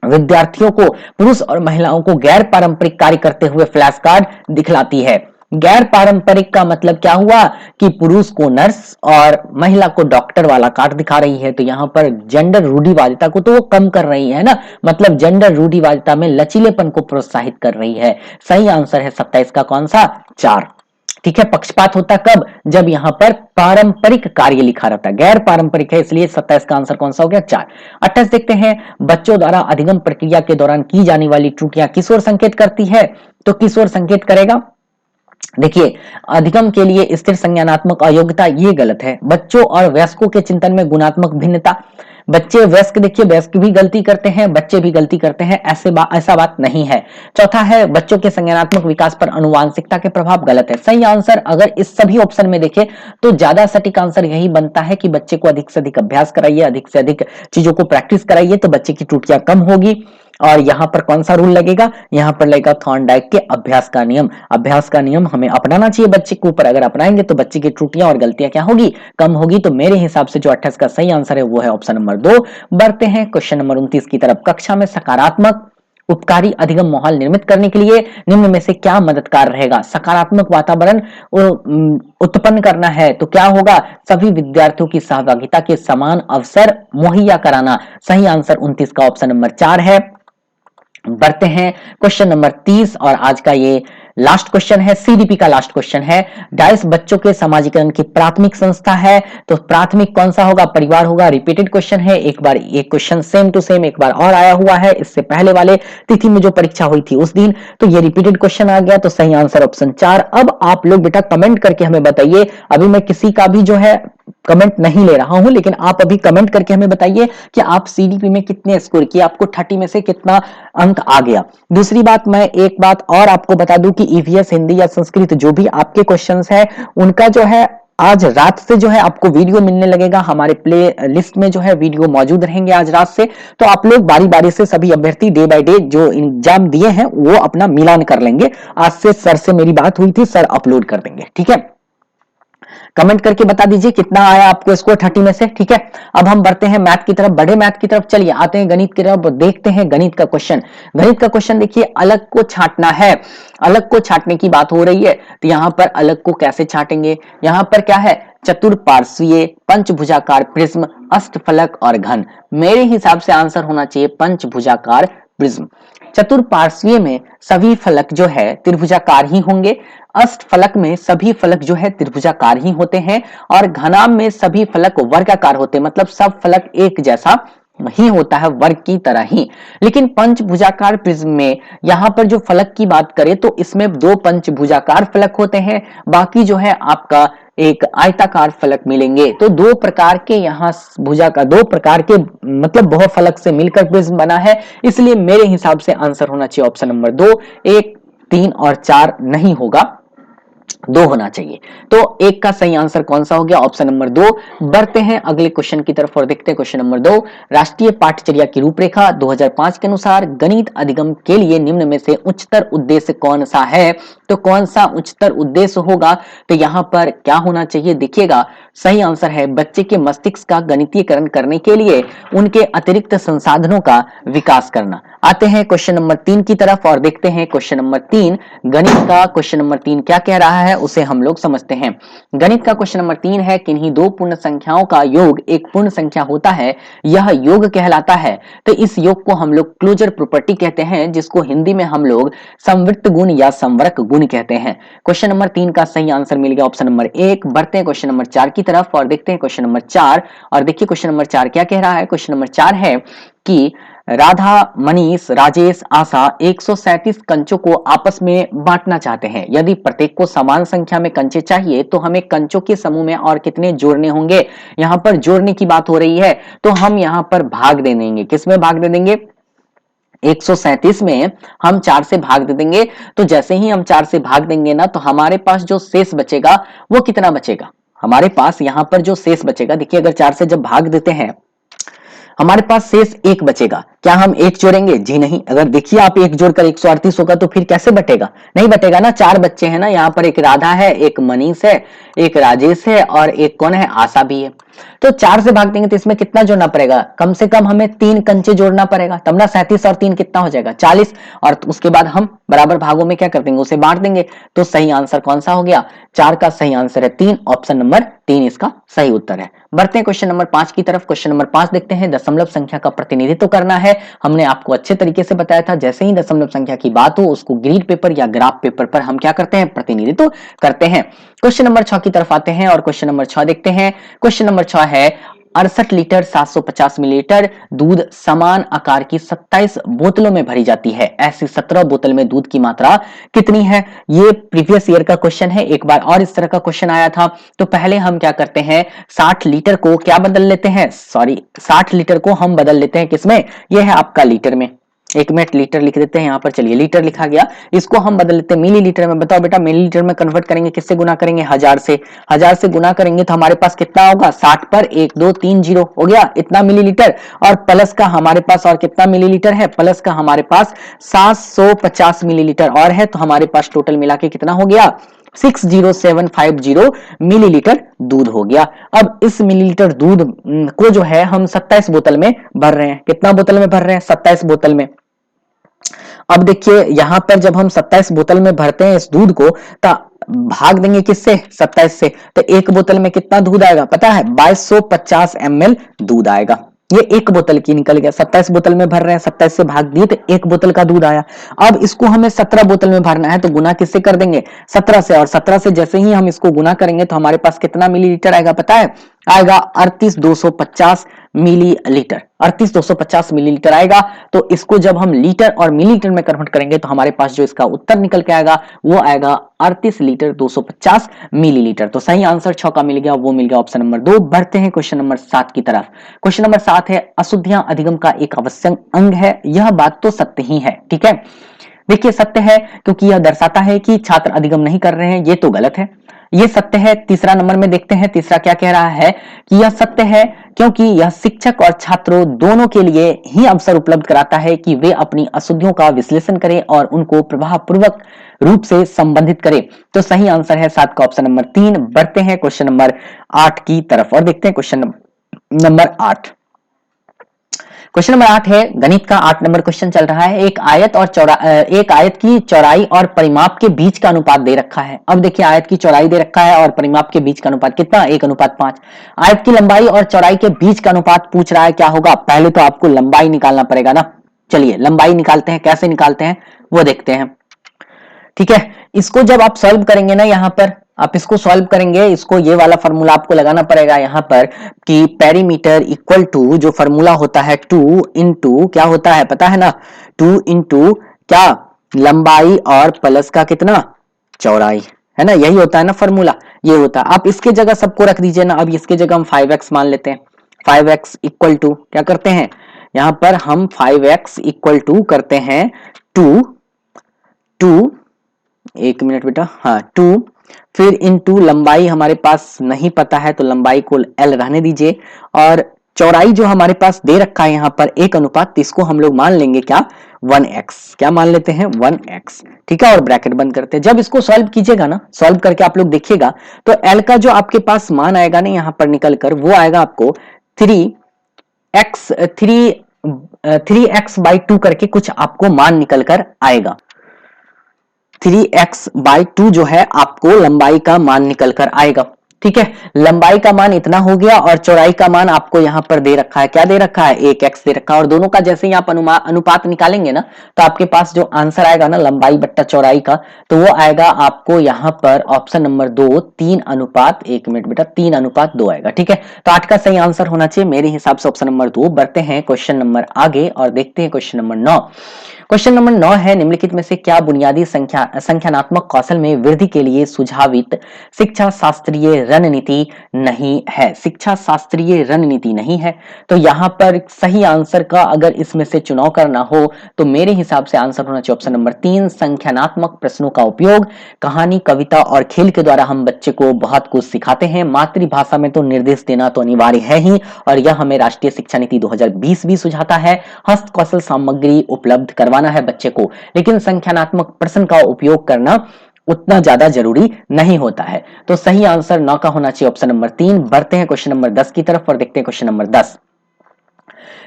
विद्यार्थियों को पुरुष और महिलाओं को गैर पारंपरिक कार्य करते हुए फ्लैश कार्ड दिखलाती है। गैर पारंपरिक का मतलब क्या हुआ कि पुरुष को नर्स और महिला को डॉक्टर वाला कार्ड दिखा रही है। तो यहाँ पर जेंडर रूढ़िवादिता को तो वो कम कर रही है ना, मतलब जेंडर रूढ़िवादिता में लचीलेपन को प्रोत्साहित कर रही है। सही आंसर है 27 का कौन सा? 4। ठीक है, पक्षपात होता कब? जब यहाँ पर पारंपरिक कार्य लिखा रहता है, गैर पारंपरिक है, इसलिए 27 का आंसर कौन सा हो गया? 4। 28 देखते हैं, बच्चों द्वारा अधिगम प्रक्रिया के दौरान की जाने वाली त्रुटियां किस ओर संकेत करती है? तो किस ओर संकेत करेगा? देखिए अधिगम के लिए स्थिर संज्ञानात्मक अयोग्यता, ये गलत है। बच्चों और वयस्कों के चिंतन में गुणात्मक भिन्नता, बच्चे वयस्क, देखिए वयस्क भी गलती करते हैं, बच्चे भी गलती करते हैं, ऐसा बात नहीं है। चौथा है बच्चों के संज्ञानात्मक विकास पर अनुवांशिकता के प्रभाव, गलत है। सही आंसर अगर इस सभी ऑप्शन में देखें तो ज्यादा सटीक आंसर यही बनता है कि बच्चे को अधिक से अधिक अभ्यास कराइए, अधिक से अधिक चीजों को प्रैक्टिस कराइए, तो बच्चे की त्रुटियां कम होगी। और यहाँ पर कौन सा रूल लगेगा? यहाँ पर लगेगा थॉर्नडाइक के अभ्यास का नियम। अभ्यास का नियम हमें अपनाना चाहिए बच्चे के ऊपर, अगर अपनाएंगे तो बच्चे की त्रुटियां और गलतियां क्या होगी? कम होगी। तो मेरे हिसाब से जो 28 का सही आंसर है वो है ऑप्शन नंबर 2। बढ़ते हैं क्वेश्चन नंबर 29 की तरफ। कक्षा में सकारात्मक उपकारी अधिगम माहौल निर्मित करने के लिए निम्न में से क्या मददगार रहेगा? सकारात्मक वातावरण उत्पन्न करना है तो क्या होगा? सभी विद्यार्थियों की सहभागिता के समान अवसर मुहैया कराना। सही आंसर 29 का ऑप्शन नंबर 4 है। बढ़ते हैं क्वेश्चन नंबर 30 और आज का ये लास्ट क्वेश्चन है, सीडीपी का लास्ट क्वेश्चन है। डाइस बच्चों के समाजीकरण की प्राथमिक संस्था है, तो प्राथमिक कौन सा होगा? परिवार होगा। रिपीटेड क्वेश्चन है, एक बार ये क्वेश्चन सेम टू सेम एक बार और आया हुआ है, इससे पहले वाले तिथि में जो परीक्षा हुई थी उस दिन, तो ये रिपीटेड क्वेश्चन आ गया। तो सही आंसर ऑप्शन 4। अब आप लोग बेटा कमेंट करके हमें बताइए, अभी मैं किसी का भी जो है कमेंट नहीं ले रहा हूं, लेकिन आप अभी कमेंट करके हमें बताइए कि आप सीडीपी में कितने स्कोर किए, आपको 30 में से कितना अंक आ गया। दूसरी बात, मैं एक बात और आपको बता दूं कि ईवीएस हिंदी या संस्कृत जो भी आपके क्वेश्चंस है उनका जो है आज रात से जो है आपको वीडियो मिलने लगेगा, हमारे प्ले लिस्ट में जो है वीडियो मौजूद रहेंगे आज रात से। तो आप लोग बारी बारी से सभी अभ्यर्थी डे बाय डे जो एग्जाम दिए हैं वो अपना मिलान कर लेंगे। आज से सर से मेरी बात हुई थी, सर अपलोड कर देंगे। ठीक है, कमेंट करके बता दीजिए कितना आया आपको स्कोर 30 में से। ठीक है, अब हम बढ़ते हैं मैथ की तरफ, बड़े मैथ की तरफ। चलिए आते हैं गणित की तरफ, देखते हैं गणित का क्वेश्चन। गणित का क्वेश्चन देखिए, अलग को छांटना है, अलग को छांटने की बात हो रही है, तो यहां पर अलग को कैसे छांटेंगे? यहां पर क्या है? चतुर्पार्श्वीय, पंचभुजाकार प्रिज्म, अष्टफलक और घन। मेरे हिसाब से आंसर होना चाहिए पंचभुजाकार प्रिज्म। चतुर्पार्श्वीय में सभी फलक जो है त्रिभुजाकार ही होंगे, अष्टफलक में सभी फलक जो है त्रिभुजाकार ही होते हैं, और घनाभ में सभी फलक वर्गाकार होते हैं, मतलब सब फलक एक जैसा ही होता है, वर्ग की तरह ही। लेकिन पंचभुजाकार प्रिज्म में यहां पर जो फलक की बात करें तो इसमें दो पंचभुजाकार फलक होते हैं, बाकी जो है आपका एक आयताकार फलक मिलेंगे। तो दो प्रकार के यहाँ भुजा का दो प्रकार के मतलब बहुफलक से मिलकर प्रिज्म बना है, इसलिए मेरे हिसाब से आंसर होना चाहिए ऑप्शन नंबर 2। 1, 3 और 4 नहीं होगा, 2 होना चाहिए। तो 1 का सही आंसर कौन सा हो गया? Option number 2। बढ़ते हैं अगले क्वेश्चन की तरफ और देखते हैं क्वेश्चन नंबर 2। राष्ट्रीय पाठचर्या की रूपरेखा 2005 के अनुसार गणित अधिगम के लिए निम्न में से उच्चतर उद्देश्य कौन सा है? तो कौन सा उच्चतर उद्देश्य होगा? तो यहां पर क्या होना चाहिए देखिएगा, सही आंसर है बच्चे के मस्तिष्क का गणितीयकरण करने के लिए उनके अतिरिक्त संसाधनों का विकास करना। आते हैं क्वेश्चन नंबर 3 की तरफ और देखते हैं क्वेश्चन नंबर 3। गणित का क्वेश्चन नंबर 3 क्या कह रहा है उसे हम लोग समझते हैं। गणित का क्वेश्चन नंबर 3 है, किन्हीं दो पूर्ण संख्याओं का योग एक पूर्ण संख्या होता है, यह योग कहलाता है। तो इस योग को हम लोग क्लोजर प्रॉपर्टी कहते हैं, जिसको हिंदी में हम लोग समवृत्त गुण या समवरक गुण कहते हैं। क्वेश्चन नंबर 3 का सही आंसर मिल गया ऑप्शन नंबर 1। बढ़ते हैं क्वेश्चन नंबर 4 की तरफ और देखते हैं क्वेश्चन नंबर 4। और देखिए क्वेश्चन नंबर 4 क्या कह रहा है। क्वेश्चन नंबर 4 है कि राधा, मनीष, राजेश, आशा 137 कंचों को आपस में बांटना चाहते हैं। यदि प्रत्येक को समान संख्या में कंचे चाहिए तो हमें कंचों के समूह में और कितने जोड़ने होंगे? यहाँ पर जोड़ने की बात हो रही है, तो हम यहाँ पर भाग दे देंगे। किस में भाग दे देंगे? 137 में हम 4 से भाग दे देंगे। तो जैसे ही हम 4 से भाग देंगे ना, तो हमारे पास जो शेष बचेगा वो कितना बचेगा? हमारे पास यहाँ पर जो शेष बचेगा, देखिए अगर 4 से जब भाग देते हैं हमारे पास शेष 1 बचेगा। क्या हम 1 जोड़ेंगे? जी नहीं। अगर देखिए आप 1 जोड़कर 138 होगा तो फिर कैसे बटेगा? नहीं बटेगा ना। 4 बच्चे हैं ना, यहाँ पर एक राधा है, एक मनीष है, एक राजेश है और एक कौन है? आशा भी है। तो 4 से भाग देंगे तो इसमें कितना जोड़ना पड़ेगा? कम से कम हमें 3 कंचे जोड़ना पड़ेगा, तब ना 37 और 3 कितना हो जाएगा? 40। और उसके बाद हम बराबर भागों में क्या कर देंगे? उसे बांट देंगे। तो सही आंसर कौन सा हो गया? 4 का सही आंसर है 3। ऑप्शन नंबर 3 इसका सही उत्तर है। बढ़ते हैं क्वेश्चन नंबर 5 की तरफ। क्वेश्चन नंबर 5 देखते हैं। दशमलव संख्या का प्रतिनिधित्व करना है। हमने आपको अच्छे तरीके से बताया था, जैसे ही दशमलव संख्या की बात हो उसको ग्रीड पेपर या ग्राफ पेपर पर हम क्या करते हैं? प्रतिनिधित्व करते हैं। क्वेश्चन नंबर 6 की तरफ आते हैं और क्वेश्चन नंबर 6 देखते हैं। क्वेश्चन नंबर 6 है 68 लीटर 750 मिलीलीटर दूध समान आकार की 27 बोतलों में भरी जाती है। ऐसी 17 बोतल में दूध की मात्रा कितनी है? ये प्रीवियस ईयर का क्वेश्चन है, एक बार और इस तरह का क्वेश्चन आया था। तो पहले हम क्या करते हैं, 60 लीटर को क्या बदल लेते हैं? 60 लीटर को हम बदल लेते हैं किसमें? यह है आपका लीटर में। 1 मिनट लीटर लिख देते हैं यहाँ पर। चलिए लीटर लिखा गया, इसको हम बदल लेते हैं मिलीलीटर में। बताओ बेटा, मिलीलीटर में कन्वर्ट करेंगे किससे गुना करेंगे? 1000 से। 1000 से गुना करेंगे तो हमारे पास कितना होगा? 60 पर 1 2 3 0 हो गया, इतना मिलीलीटर। और प्लस का हमारे पास और कितना मिलीलीटर है? प्लस का हमारे पास 750 मिलीलीटर और है। तो हमारे पास टोटल मिला के कितना हो गया? 60750 मिलीलीटर दूध हो गया। अब इस मिलीलीटर दूध को जो है हम 27 बोतल में भर रहे हैं। कितना बोतल में भर रहे हैं? 27 बोतल में। अब देखिए यहां पर जब हम 27 बोतल में भरते हैं इस दूध को, तो भाग देंगे किससे? 27 से। तो एक बोतल में कितना दूध आएगा पता है? 2250 ml दूध आएगा। ये एक बोतल की निकल गया। 27 बोतल में भर रहे हैं, 27 से भाग दिए तो एक बोतल का दूध आया। अब इसको हमें 17 बोतल में भरना है, तो गुना किससे कर देंगे? 17 से। और 17 से जैसे ही हम इसको गुना करेंगे तो हमारे पास कितना मिलीलीटर आएगा पता है? आएगा 38250 मिलीलीटर। 38250 मिलीलीटर आएगा। तो इसको जब हम लीटर और मिलीलीटर में कन्वर्ट करेंगे तो हमारे पास जो इसका उत्तर निकल के आएगा वो आएगा 38 लीटर 250 मिलीलीटर। तो सही आंसर 6 का मिल गया, वो मिल गया ऑप्शन नंबर 2। बढ़ते हैं क्वेश्चन नंबर 7 की तरफ। क्वेश्चन नंबर 7 है अशुद्धियां अधिगम का एक आवश्यक अंग है। यह बात तो सत्य ही है, ठीक है। देखिए सत्य है क्योंकि यह दर्शाता है कि छात्र अधिगम नहीं कर रहे हैं, ये तो गलत है। ये सत्य है। तीसरा नंबर में देखते हैं, तीसरा क्या कह रहा है कि यह सत्य है क्योंकि यह शिक्षक और छात्रों दोनों के लिए ही अवसर उपलब्ध कराता है कि वे अपनी अशुद्धियों का विश्लेषण करें और उनको प्रभावपूर्वक रूप से संबंधित करें। तो सही आंसर है 7 का ऑप्शन नंबर 3। बढ़ते हैं क्वेश्चन नंबर 8 की तरफ और देखते हैं क्वेश्चन नंबर 8। क्वेश्चन नंबर 8 है गणित का 8 नंबर क्वेश्चन चल रहा है। एक आयत की चौड़ाई और परिमाप के बीच का अनुपात दे रखा है। अब देखिए आयत की चौड़ाई दे रखा है और परिमाप के बीच का अनुपात कितना, 1:5। आयत की लंबाई और चौड़ाई के बीच का अनुपात पूछ रहा है, क्या होगा। पहले तो आपको लंबाई निकालना पड़ेगा ना। चलिए लंबाई निकालते हैं, कैसे निकालते हैं वो देखते हैं। ठीक है, इसको जब आप सॉल्व करेंगे ना, यहाँ पर आप इसको सॉल्व करेंगे, इसको ये वाला फॉर्मूला आपको लगाना पड़ेगा यहाँ पर कि पेरीमीटर इक्वल टू, जो फॉर्मूला होता है 2 इंटू क्या होता है पता है ना, 2 इंटू क्या, लंबाई और प्लस का कितना, चौड़ाई, है ना, यही होता है ना फॉर्मूला, ये होता है। आप इसके जगह सबको रख दीजिए ना। अब इसके जगह हम 5x मान लेते हैं। 5x इक्वल टू क्या करते हैं, यहाँ पर हम 5x इक्वल टू करते हैं 2 एक मिनट बेटा, हाँ 2, फिर इनटू लंबाई हमारे पास नहीं पता है तो लंबाई को L रहने दीजिए, और चौड़ाई जो हमारे पास दे रखा है यहाँ पर 1:, इसको हम लोग मान लेंगे क्या, 1x, क्या मान लेते हैं 1x। ठीक है, और ब्रैकेट बंद करते हैं। जब इसको सॉल्व कीजिएगा ना, सॉल्व करके आप लोग देखिएगा तो L का जो आपके पास मान आएगा ना यहाँ पर निकल कर, वो आएगा आपको 3x/2 करके कुछ आपको मान निकल कर आएगा। 3x/2 जो है आपको लंबाई का मान निकल कर आएगा। ठीक है, लंबाई का मान इतना हो गया और चौड़ाई का मान आपको यहां पर दे रखा है, क्या दे रखा है, 1x दे रखा है। और दोनों का जैसे ही आप अनुपात निकालेंगे ना, तो आपके पास जो आंसर आएगा ना लंबाई बट्टा चौड़ाई का, तो वो आएगा आपको यहां पर ऑप्शन नंबर 2, 3:1। मिनट बेटा, 3:2 आएगा। ठीक है, तो 8 का सही आंसर होना चाहिए मेरे हिसाब से ऑप्शन नंबर 2। बढ़ते हैं क्वेश्चन नंबर आगे और देखते हैं क्वेश्चन नंबर 9। क्वेश्चन नंबर 9 है, निम्नलिखित में से क्या बुनियादी संख्यानात्मक कौशल में वृद्धि के लिए सुझावित शिक्षा शास्त्रीय रणनीति नहीं है। शिक्षा शास्त्रीय रणनीति नहीं है, तो यहां पर सही आंसर का अगर इसमें से चुनाव करना हो तो मेरे हिसाब से आंसर होना चाहिए ऑप्शन नंबर 3, संख्यानात्मक प्रश्नों का उपयोग। कहानी, कविता और खेल के द्वारा हम बच्चे को बहुत कुछ सिखाते हैं। मातृभाषा में तो निर्देश देना तो अनिवार्य है ही, और यह हमें राष्ट्रीय शिक्षा नीति 2020 भी सुझाता है। हस्त कौशल सामग्री उपलब्ध करवाना है बच्चे को, लेकिन संख्यानात्मक प्रश्न का उपयोग करना उतना ज्यादा जरूरी नहीं होता है। तो सही आंसर 9 का होना चाहिए ऑप्शन नंबर 3। बढ़ते हैं क्वेश्चन नंबर 10 की तरफ और देखते हैं क्वेश्चन नंबर 10।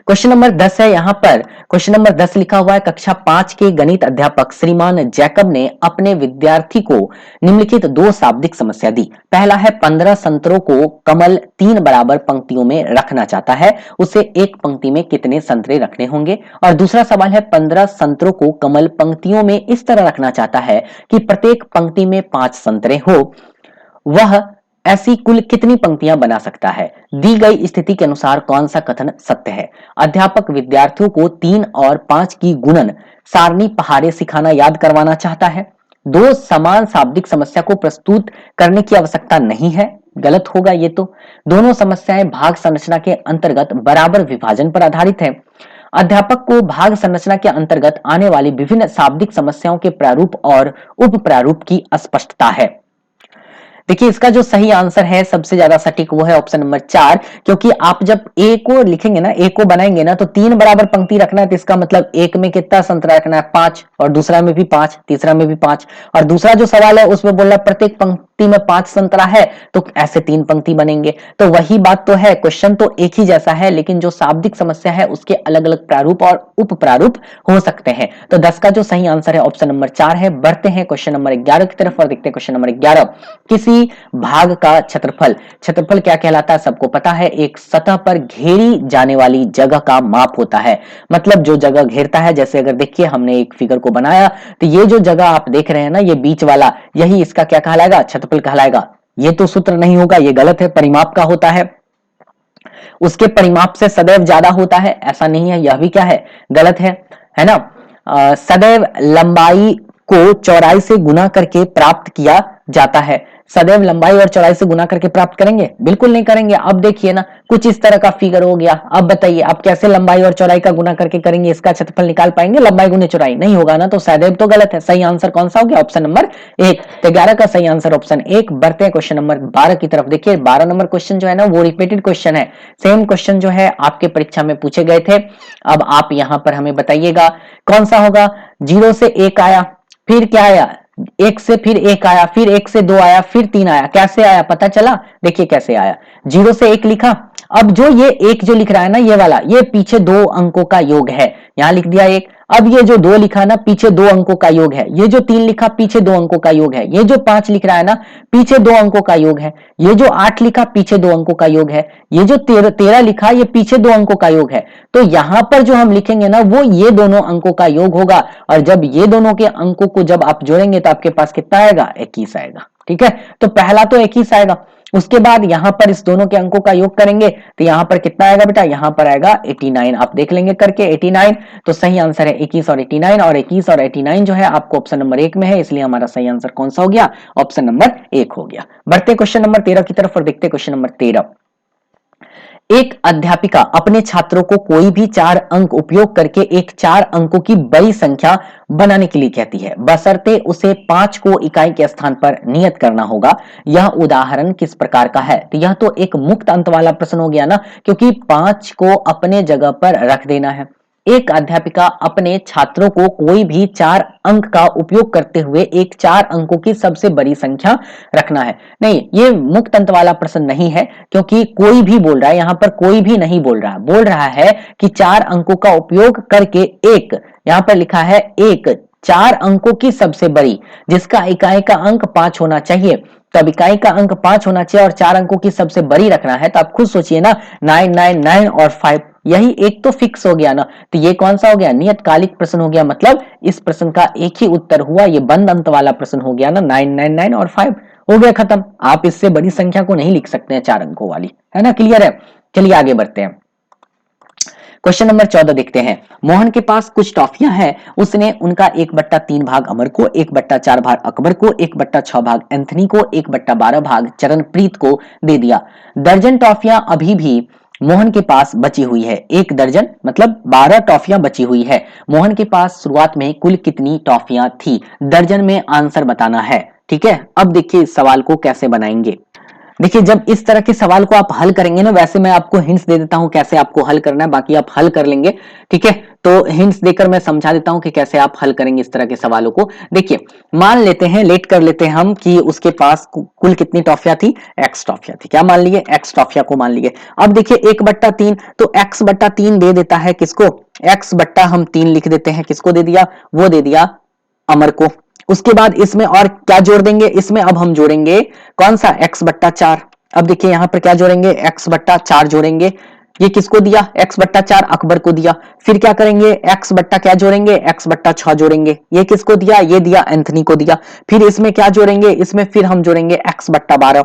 क्वेश्चन नंबर 10 है, यहां पर क्वेश्चन नंबर 10 लिखा हुआ है, कक्षा 5 के गणित अध्यापक श्रीमान जैकब ने अपने विद्यार्थी को निम्नलिखित 2 शाब्दिक समस्या दी। पहला है 15 संतरों को कमल 3 बराबर पंक्तियों में रखना चाहता है, उसे एक पंक्ति में कितने संतरे रखने होंगे। और दूसरा सवाल है 15 संतरों को कमल पंक्तियों में इस तरह रखना चाहता है कि प्रत्येक पंक्ति में 5 संतरे हो, वह ऐसी कुल कितनी पंक्तियां बना सकता है। दी गई स्थिति के अनुसार कौन सा कथन सत्य है। अध्यापक विद्यार्थियों को 3 और 5 की गुणन सारणी पहाड़े सिखाना याद करवाना चाहता है। 2 समान शाब्दिक समस्या को प्रस्तुत करने की आवश्यकता नहीं है, गलत होगा ये तो। दोनों समस्याएं भाग संरचना के अंतर्गत बराबर विभाजन पर आधारित है। अध्यापक को भाग संरचना के अंतर्गत आने वाली विभिन्न शाब्दिक समस्याओं के प्रारूप और उप प्रारूप की अस्पष्टता है। देखिए इसका जो सही आंसर है सबसे ज्यादा सटीक वो है ऑप्शन नंबर 4, क्योंकि आप जब ए को लिखेंगे ना, ए को बनाएंगे ना, तो 3 बराबर पंक्ति रखना है, तो इसका मतलब एक में कितना संतरा रखना है, 5, और दूसरा में भी 5, तीसरा में भी 5, और दूसरा जो सवाल है उसमें बोल रहा है प्रत्येक पंक्ति में 5 संतरा है, तो ऐसे 3 पंक्ति बनेंगे। तो वही बात तो है, क्वेश्चन तो एक ही जैसा है, लेकिन जो शाब्दिक समस्या है उसके अलग अलग प्रारूप और उप प्रारूप हो सकते हैं। तो 10 का जो सही आंसर है ऑप्शन नंबर 4 है। बढ़ते हैं क्वेश्चन नंबर 11 की तरफ और देखते हैं क्वेश्चन नंबर 11। किसी भाग का क्षेत्रफल, क्षेत्रफल क्या कहलाता है सबको पता है, एक सतह पर घेरी जाने वाली जगह का माप होता है। मतलब जो जगह घेरता है, जैसे अगर देखिए हमने एक फिगर को बनाया, तो ये जो जगह आप देख रहे हैं ना, ये बीच वाला, यही इसका क्या कहलाएगा, क्षेत्रफल कहलाएगा। ये तो सूत्र नहीं होगा, ये गलत है, परिमाप का होता है, उसके परिमाप से सदैव ज्यादा होता है, ऐसा नहीं है, यह भी क्या है, गलत है ना। सदैव लंबाई को चौड़ाई से गुना करके प्राप्त किया जाता है। सदैव लंबाई और चौड़ाई से गुना करके प्राप्त करेंगे, बिल्कुल नहीं करेंगे। अब देखिए ना, कुछ इस तरह का फिगर हो गया, अब बताइए आप कैसे लंबाई और चौड़ाई का गुना करके करेंगे, इसका क्षेत्रफल निकाल पाएंगे, लंबाई गुने चौड़ाई नहीं होगा ना, तो सदैव तो गलत है। सही आंसर कौन सा हो गया, ऑप्शन नंबर 1। तो 11 का सही आंसर ऑप्शन 1। बढ़ते हैं क्वेश्चन नंबर 12 की तरफ। देखिए 12 नंबर क्वेश्चन जो है ना, वो रिपीटेड क्वेश्चन है, सेम क्वेश्चन जो है आपके परीक्षा में पूछे गए थे। अब आप यहां पर हमें बताइएगा कौन सा होगा। 0 से 1 आया, फिर क्या आया, एक से फिर एक आया, फिर एक से दो आया, फिर तीन आया, कैसे आया पता चला? देखिए कैसे आया, 0 से 1 लिखा। अब जो ये एक जो लिख रहा है ना, ये वाला, ये पीछे 2 अंकों का योग है, यहां लिख दिया एक। अब ये जो 2 लिखा ना, पीछे 2 अंकों का योग है। ये जो 3 लिखा, पीछे 2 अंकों का योग है। ये जो 5 लिख रहा है ना, पीछे 2 अंकों का योग है। ये जो 8 लिखा, पीछे 2 अंकों का योग है। ये जो 13 लिखा, ये पीछे 2 अंकों का योग है। तो यहां पर जो हम लिखेंगे ना, वो ये दोनों अंकों का योग होगा। और जब ये दोनों के अंकों को जब आप जोड़ेंगे तो आपके पास कितना आएगा? 21 आएगा। ठीक है, तो पहला तो 21 आएगा। उसके बाद यहां पर इस दोनों के अंकों का योग करेंगे तो यहां पर कितना आएगा बेटा? यहां पर आएगा 89। आप देख लेंगे करके 89। तो सही आंसर है 21 और 89, और 21 और 89 जो है आपको ऑप्शन नंबर 1 में है, इसलिए हमारा सही आंसर कौन सा हो गया? ऑप्शन नंबर 1 हो गया। बढ़ते क्वेश्चन नंबर 13 की तरफ और देखते क्वेश्चन नंबर 13। एक अध्यापिका अपने छात्रों को कोई भी 4 अंक उपयोग करके एक 4 अंकों की बड़ी संख्या बनाने के लिए कहती है, बशर्ते उसे 5 को इकाई के स्थान पर नियत करना होगा। यह उदाहरण किस प्रकार का है? तो यह तो एक मुक्त अंत वाला प्रश्न हो गया ना, क्योंकि 5 को अपने जगह पर रख देना है। एक अध्यापिका अपने छात्रों को कोई भी 4 अंक का उपयोग करते हुए एक 4 अंकों की सबसे बड़ी संख्या रखना है। नहीं, ये मुक्त अंत वाला प्रश्न नहीं है, क्योंकि कोई भी बोल रहा है, यहां पर कोई भी नहीं बोल रहा, बोल रहा है कि 4 अंकों का उपयोग करके एक, यहां पर लिखा है एक 4 अंकों की सबसे बड़ी, जिसका इकाई का अंक 5 होना चाहिए। तब इकाई का अंक 5 होना चाहिए और 4 अंकों की सबसे बड़ी रखना है, तो आप खुद सोचिए ना, 999 और 5, यही एक तो फिक्स हो गया ना। तो ये कौन सा हो गया? नियतकालिक प्रश्न हो गया। मतलब इस प्रश्न का एक ही उत्तर हुआ, ये बंद अंत वाला प्रश्न हो गया ना, 999 और 5 हो गया खत्म। आप इससे बड़ी संख्या को नहीं लिख सकते हैं 4 अंकों वाली, है ना? क्लियर है? चलिए आगे बढ़ते हैं। क्वेश्चन नंबर 14 देखते हैं। मोहन के पास कुछ टॉफियां हैं, उसने उनका 1/3 भाग अमर को, 1/4 भाग अकबर को, 1/6 भाग एंथनी को, 1/12 भाग चरणप्रीत को दे दिया। दर्जन टॉफियां अभी भी मोहन के पास बची हुई है। 1 दर्जन मतलब 12 टॉफियां बची हुई है। मोहन के पास शुरुआत में कुल कितनी टॉफियां थी? दर्जन में आंसर बताना है। ठीक है, अब देखिए इस सवाल को कैसे बनाएंगे। देखिए जब इस तरह के सवाल को आप हल करेंगे ना, वैसे मैं आपको हिंट्स दे देता हूं कैसे आपको हल करना है, बाकी आप हल कर लेंगे। ठीक है, तो हिंट्स देकर मैं समझा देता हूं कि कैसे आप हल करेंगे इस तरह के सवालों को। देखिए मान लेते हैं, लेट कर लेते हैं हम कि उसके पास कुल कितनी टॉफियां थी? एक्स टॉफियां थी। क्या मान लिए? एक्स टॉफिया को मान लिए। अब देखिए 1/3, तो x/3 दे देता है किसको? x/ हम 3 लिख देते हैं, किसको दे दिया? वो दे दिया अमर को। उसके बाद इसमें और क्या जोड़ देंगे? इसमें अब हम जोड़ेंगे कौन सा? x/4। अब देखिए यहां पर क्या जोड़ेंगे? x/4 जोड़ेंगे। ये किसको दिया? x/4 अकबर को दिया। फिर क्या करेंगे? x/ क्या जोड़ेंगे? x/6 जोड़ेंगे। ये किसको दिया? ये दिया एंथनी को दिया। फिर इसमें क्या जोड़ेंगे? इसमें फिर हम जोड़ेंगे x/12,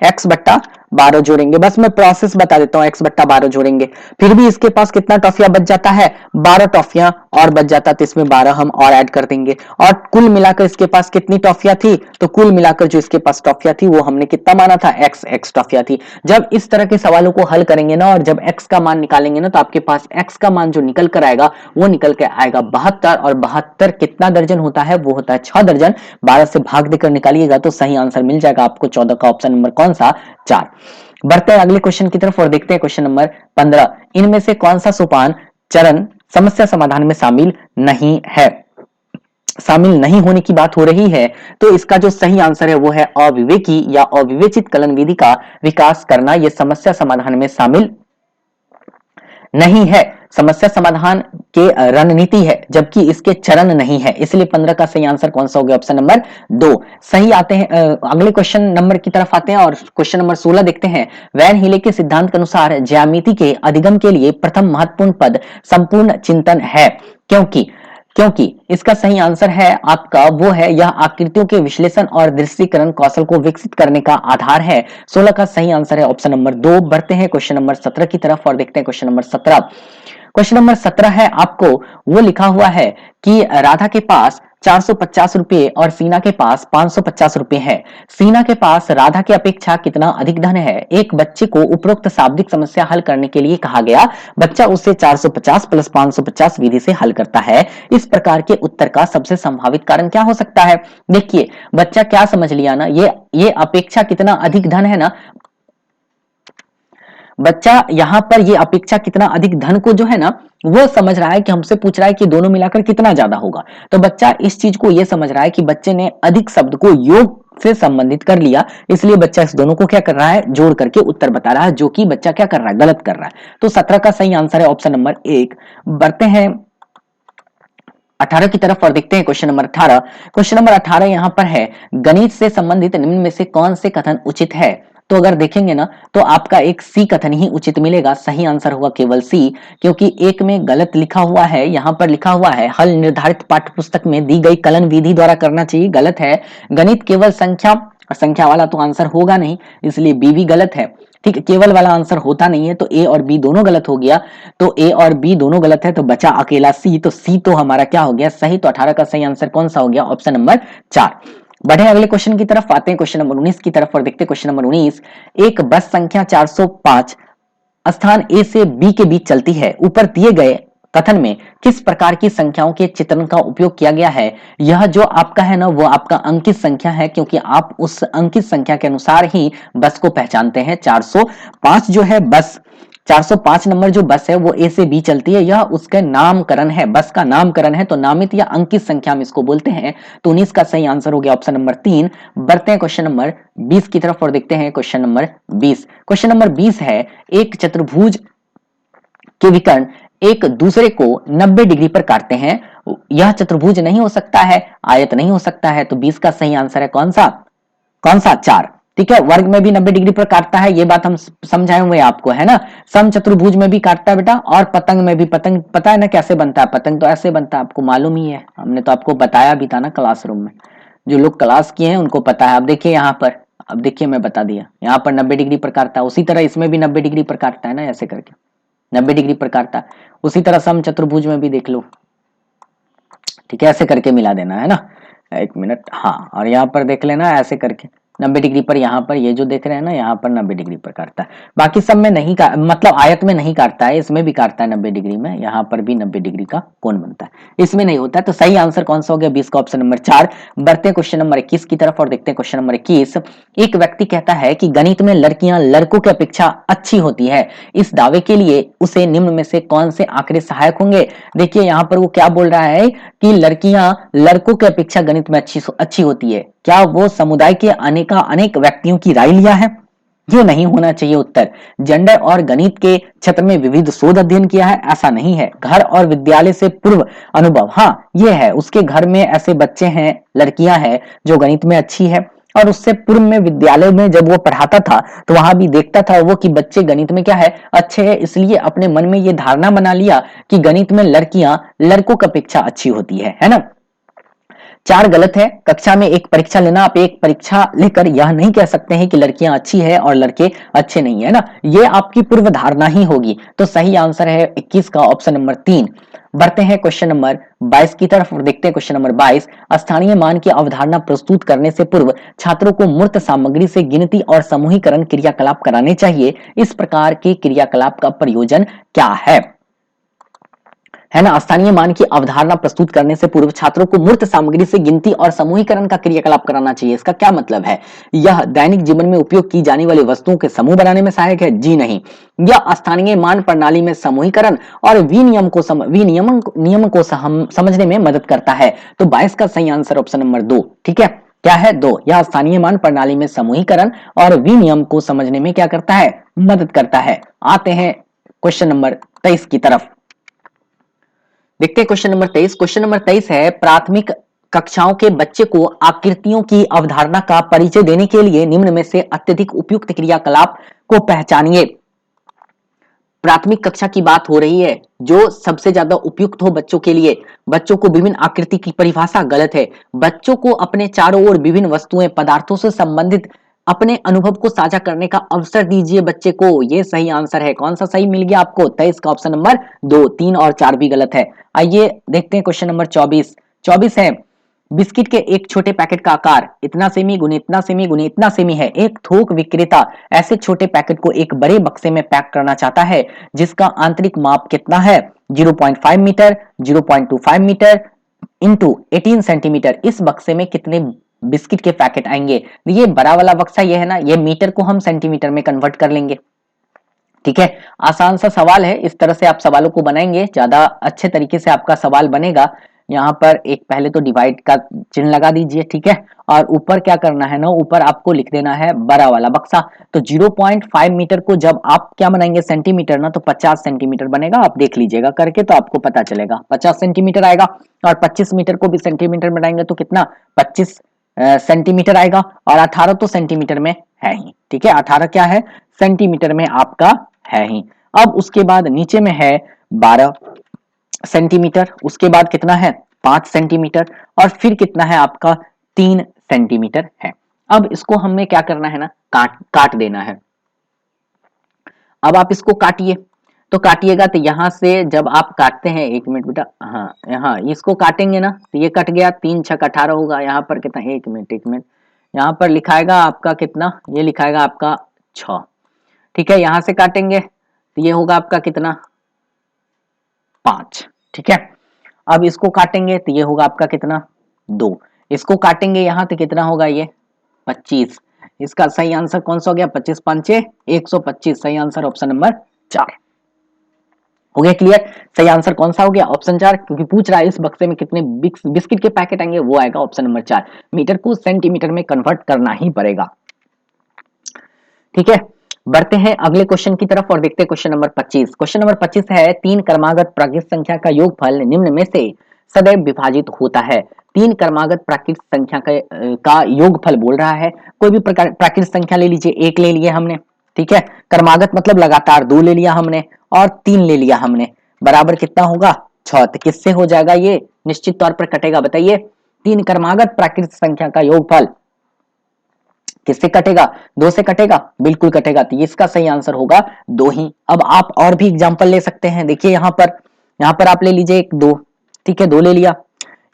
x/12 जोड़ेंगे। बस मैं प्रोसेस बता देता हूं, x/12 जोड़ेंगे। फिर भी इसके पास कितना टॉफियां बच जाता है? 12 टॉफियां और बच जाता, तो इसमें 12 हम और ऐड कर देंगे। और कुल मिलाकर इसके पास कितनी टॉफियां थी? तो कुल मिलाकर जो इसके पास टॉफियां थी वो हमने कितना माना था? x टॉफियां थी। जब इस तरह के सवालों को हल करेंगे ना, और जब x का मान निकालेंगे ना, तो आपके पास x का मान जो निकल कर आएगा वो निकल के आएगा 72। और 72 कितना दर्जन होता है? वो होता है 6 दर्जन। 12 से भाग देकर निकालिएगा तो सही आंसर मिल जाएगा आपको 14 का, ऑप्शन नंबर कौन सा? 4। बढ़ते हैं अगले क्वेश्चन की तरफ और देखते हैं क्वेश्चन नंबर 15। इनमें से कौन सा सोपान चरण समस्या समाधान में शामिल नहीं है? शामिल नहीं होने की बात हो रही है, तो इसका जो सही आंसर है वो है अविवेकी या अविवेचित कलन विधि का विकास करना। यह समस्या समाधान में शामिल नहीं है। समस्या समाधान के रणनीति है, जबकि इसके चरण नहीं है, इसलिए 15 का सही आंसर कौन सा हो गया? ऑप्शन नंबर 2 सही। आते हैं अगले क्वेश्चन नंबर की तरफ आते हैं और क्वेश्चन नंबर 16 देखते हैं। वैन हीले के सिद्धांत के अनुसार ज्यामिति के अधिगम के लिए प्रथम महत्वपूर्ण पद संपूर्ण चिंतन है, क्योंकि इसका सही आंसर है आपका वो है, यह आकृतियों के विश्लेषण और दृश्यीकरण कौशल को विकसित करने का आधार है। 16 का सही आंसर है ऑप्शन नंबर 2। बढ़ते हैं क्वेश्चन नंबर 17 की तरफ और देखते हैं क्वेश्चन नंबर 17। क्वेश्चन नंबर 17 है, आपको वो लिखा हुआ है कि राधा के पास 450 रुपए और सीना के पास 550 रुपए है। सीना के पास राधा की अपेक्षा कितना अधिक धन है? एक बच्चे को उपरोक्त शाब्दिक समस्या हल करने के लिए कहा गया। बच्चा उसे 450 प्लस 550 विधि से हल करता है। इस प्रकार के उत्तर का सबसे संभावित कारण क्या हो सकता है? देखिए बच्चा क्या समझ लिया ना, ये अपेक्षा कितना अधिक धन है ना, बच्चा यहाँ पर ये अपेक्षा कितना अधिक धन को जो है ना वो समझ रहा है कि हमसे पूछ रहा है कि दोनों मिलाकर कितना ज्यादा होगा। तो बच्चा इस चीज को ये समझ रहा है कि बच्चे ने अधिक शब्द को योग से संबंधित कर लिया, इसलिए बच्चा इस दोनों को क्या कर रहा है, जोड़ करके उत्तर बता रहा है, जो कि बच्चा क्या कर रहा है, गलत कर रहा है। तो 17 का सही आंसर है ऑप्शन नंबर 1। बढ़ते हैं 18 की तरफ और देखते हैं क्वेश्चन नंबर 18। क्वेश्चन नंबर 18 यहां पर है, गणित से संबंधित निम्न में से कौन से कथन उचित है। तो अगर देखेंगे ना तो आपका एक सी कथन ही उचित मिलेगा, सही आंसर होगा केवल सी, क्योंकि एक में गलत लिखा हुआ है। यहां पर लिखा हुआ है हल निर्धारित पाठ्य पुस्तक में दी गई कलन विधि द्वारा करना चाहिए, गलत है। गणित केवल संख्या, संख्या वाला तो आंसर होगा नहीं, इसलिए बी भी गलत है। ठीक है, केवल वाला आंसर होता नहीं है, तो ए और बी दोनों गलत हो गया। तो ए और बी दोनों गलत है, तो बचा अकेला सी, तो सी तो हमारा क्या हो गया, सही। तो 18 का सही आंसर कौन सा हो गया, ऑप्शन नंबर 4। बढ़े अगले क्वेश्चन की तरफ, आते हैं क्वेश्चन नंबर 19 की तरफ और देखते हैं क्वेश्चन नंबर 19। एक बस संख्या 405 स्थान ए से बी के बीच चलती है, ऊपर दिए गए कथन में किस प्रकार की संख्याओं के चित्रण का उपयोग किया गया है। यह जो आपका है ना वो आपका अंकित संख्या है, क्योंकि आप उस अंकित संख्या के अनुसार ही बस को पहचानते हैं। 405 जो है बस, 405 नंबर जो बस है वो ए से बी चलती है, यह उसका नामकरण है, बस का नामकरण है, तो नामित या अंकित संख्या हम इसको बोलते हैं। तो 19 का सही आंसर हो गया ऑप्शन नंबर 3। बढ़ते हैं क्वेश्चन नंबर 20 की तरफ और देखते हैं क्वेश्चन नंबर 20। क्वेश्चन नंबर 20 है, एक चतुर्भुज के विकर्ण एक दूसरे को 90 डिग्री पर काटते हैं, यह चतुर्भुज नहीं हो सकता है, आयत नहीं हो सकता है। तो 20 का सही आंसर है कौन सा, कौन सा, 4। ठीक है, वर्ग में भी 90 डिग्री पर काटता है, ये बात हम समझाए हुए आपको है ना। सम चतुर्भुज में भी काटता है बेटा, और पतंग में भी। पतंग पता है ना कैसे बनता है, पतंग तो ऐसे बनता है, आपको मालूम ही है, हमने तो आपको बताया भी था ना क्लासरूम में। जो लोग क्लास किए हैं उनको पता है। अब देखिए यहाँ पर, अब देखिए मैं बता दिया, यहाँ पर 90 डिग्री पर काटता है, उसी तरह इसमें भी 90 डिग्री पर काटता है ना, ऐसे करके 90 डिग्री पर काटता है। उसी तरह सम चतुर्भुज में भी देख लो, ठीक है, ऐसे करके मिला देना है ना। एक मिनट, हाँ, और यहाँ पर देख लेना ऐसे करके 90 डिग्री पर, यहाँ पर ये जो देख रहे हैं ना यहाँ पर 90 डिग्री पर काटता है। बाकी सब में नहीं मतलब आयत में नहीं काटता है, इसमें भी काटता है 90 डिग्री में, यहाँ पर भी 90 डिग्री का कोण बनता है, इसमें नहीं होता है। तो सही आंसर कौन सा हो गया, 20 का ऑप्शन नंबर 4। बढ़ते हैं क्वेश्चन नंबर 21 की तरफ और देखते हैं क्वेश्चन नंबर 21। एक व्यक्ति कहता है कि गणित में लड़कियां लड़कों की अपेक्षा अच्छी होती है, इस दावे के लिए उसे निम्न में से कौन से आंकड़े सहायक होंगे। देखिए यहाँ पर वो क्या बोल रहा है कि लड़कियां लड़कों की अपेक्षा गणित में अच्छी होती है। क्या वो समुदाय के अनेक व्यक्तियों की राय लिया है, ये नहीं होना चाहिए उत्तर। जेंडर और गणित के क्षेत्र में विविध शोध अध्ययन किया है, ऐसा नहीं है। घर और विद्यालय से पूर्व अनुभव, हाँ ये है, उसके घर में ऐसे बच्चे हैं, लड़कियां हैं जो गणित में अच्छी है, और उससे पूर्व में विद्यालय में जब वो पढ़ाता था तो वहां भी देखता था वो कि बच्चे गणित में क्या है, अच्छे हैं, इसलिए अपने मन में ये धारणा बना लिया कि गणित में लड़कियां लड़कों की अपेक्षा अच्छी होती है ना। 4 गलत है। कक्षा में एक परीक्षा लेना, आप एक परीक्षा लेकर यह नहीं कह सकते हैं कि लड़कियां अच्छी है और लड़के अच्छे नहीं है ना, ये आपकी पूर्व धारणा ही होगी। तो सही आंसर है 21 का ऑप्शन नंबर 3। बढ़ते हैं क्वेश्चन नंबर 22 की तरफ और देखते हैं क्वेश्चन नंबर 22। स्थानीय मान की अवधारणा प्रस्तुत करने से पूर्व छात्रों को मूर्त सामग्री से गिनती और समूहीकरण क्रियाकलाप कराने चाहिए, इस प्रकार के क्रियाकलाप का प्रयोजन क्या है ना। स्थानीय मान की अवधारणा प्रस्तुत करने से पूर्व छात्रों को मूर्त सामग्री से गिनती और समूहीकरण का क्रियाकलाप कराना चाहिए, इसका क्या मतलब है। यह दैनिक जीवन में उपयोग की जाने वाली वस्तुओं के समूह बनाने में सहायक है, जी नहीं। यह स्थानीय मान प्रणाली में समूहीकरण और विनियम को समझने में मदद करता है। तो 22 का सही आंसर ऑप्शन नंबर 2, ठीक है, क्या है, 2। यह स्थानीय मान प्रणाली में समूहीकरण और विनियम को समझने में क्या करता है, मदद करता है। आते हैं क्वेश्चन नंबर 23 की तरफ, देखते हैं क्वेश्चन नंबर 23। क्वेश्चन नंबर 23 है, प्राथमिक कक्षाओं के बच्चे को आकृतियों की अवधारणा का परिचय देने के लिए निम्न में से अत्यधिक उपयुक्त क्रियाकलाप को पहचानिए। प्राथमिक कक्षा की बात हो रही है, जो सबसे ज्यादा उपयुक्त हो बच्चों के लिए। बच्चों को विभिन्न आकृति की परिभाषा गलत है। बच्चों को अपने चारों ओर विभिन्न वस्तुएं, पदार्थों से संबंधित अपने अनुभव को साझा करने का अवसर दीजिए बच्चे को, ये सही आंसर है। कौन सा सही मिल गया आपको, 23 का ऑप्शन नंबर 2। 3 और 4 भी गलत है। आइए देखते हैं क्वेश्चन नंबर 24। 24 है, बिस्किट के एक छोटे पैकेट का आकार इतना सेमी गुने इतना सेमी गुने इतना सेमी है। एक थोक विक्रेता ऐसे छोटे पैकेट को एक बड़े बक्से में पैक करना चाहता है जिसका आंतरिक माप कितना है, 0.5 मीटर, 0.25 मीटर इंटू 18 सेंटीमीटर। इस बक्से में कितने बिस्किट के पैकेट आएंगे। ये बड़ा वाला बक्सा ये है ना, ये मीटर को हम सेंटीमीटर में कन्वर्ट कर लेंगे। ठीक है, आसान सा सवाल है, इस तरह से आप सवालों को बनाएंगे ज्यादा अच्छे तरीके से आपका सवाल बनेगा। यहाँ पर एक पहले तो डिवाइड का चिन्ह लगा दीजिए, ठीक है, और ऊपर क्या करना है ना, ऊपर आपको लिख देना है बड़ा वाला बक्सा। तो 0.5 मीटर को जब आप क्या बनाएंगे सेंटीमीटर ना, तो 50 सेंटीमीटर बनेगा। आप देख लीजिएगा करके तो आपको पता चलेगा 50 सेंटीमीटर आएगा। और 25 मीटर को भी सेंटीमीटर बनाएंगे तो कितना 25 सेंटीमीटर आएगा। और 18 तो सेंटीमीटर में है ही, ठीक है, 18 क्या है सेंटीमीटर में आपका है ही। अब उसके बाद नीचे में है 12 सेंटीमीटर, उसके बाद कितना है 5 सेंटीमीटर, और फिर कितना है आपका 3 सेंटीमीटर है। अब इसको हमें क्या करना है ना, काट देना है। अब आप इसको काटिए, तो काटिएगा तो यहां से जब आप काटते हैं, 1 मिनट बेटा, हाँ यहाँ इसको काटेंगे ना तो ये कट गया, 3 छक 18 होगा। यहाँ पर कितना, 1 मिनट, यहाँ पर लिखाएगा आपका कितना, ये लिखाएगा आपका 6, ठीक है। यहां से काटेंगे तो ये होगा आपका कितना 5, ठीक है। अब इसको काटेंगे तो ये होगा आपका कितना 2, इसको काटेंगे यहां तो कितना होगा ये 25। इसका सही आंसर कौन सा हो गया, 25 पंचे 125, सही आंसर ऑप्शन नंबर 4 हो गया। क्लियर, सही आंसर कौन सा हो गया ऑप्शन 4, क्योंकि पूछ रहा है इस बक्से में कितने बिस्किट के पैकेट आएंगे, वो आएगा ऑप्शन नंबर 4। मीटर को सेंटीमीटर में कन्वर्ट करना ही पड़ेगा, ठीक है। बढ़ते हैं अगले क्वेश्चन की तरफ और देखते हैं क्वेश्चन नंबर 25। क्वेश्चन नंबर 25 है, 3 क्रमागत प्राकृत संख्या का योगफल निम्न में से सदैव विभाजित होता है। 3 क्रमागत प्राकृत संख्या का योगफल बोल रहा है। कोई भी प्राकृत संख्या ले लीजिए, 1 ले लिए हमने, ठीक है, क्रमागत मतलब लगातार 2 ले लिया हमने, और 3 ले लिया हमने, बराबर कितना होगा 6। तो किससे हो जाएगा ये, निश्चित तौर पर कटेगा, बताइए 3 क्रमागत प्राकृत संख्या का योगफल किससे कटेगा, 2 से कटेगा, बिल्कुल कटेगा। तो इसका सही आंसर होगा 2 ही। अब आप और भी एग्जांपल ले सकते हैं, देखिए यहाँ पर आप ले लीजिए 1 2, ठीक है, 2 ले लिया।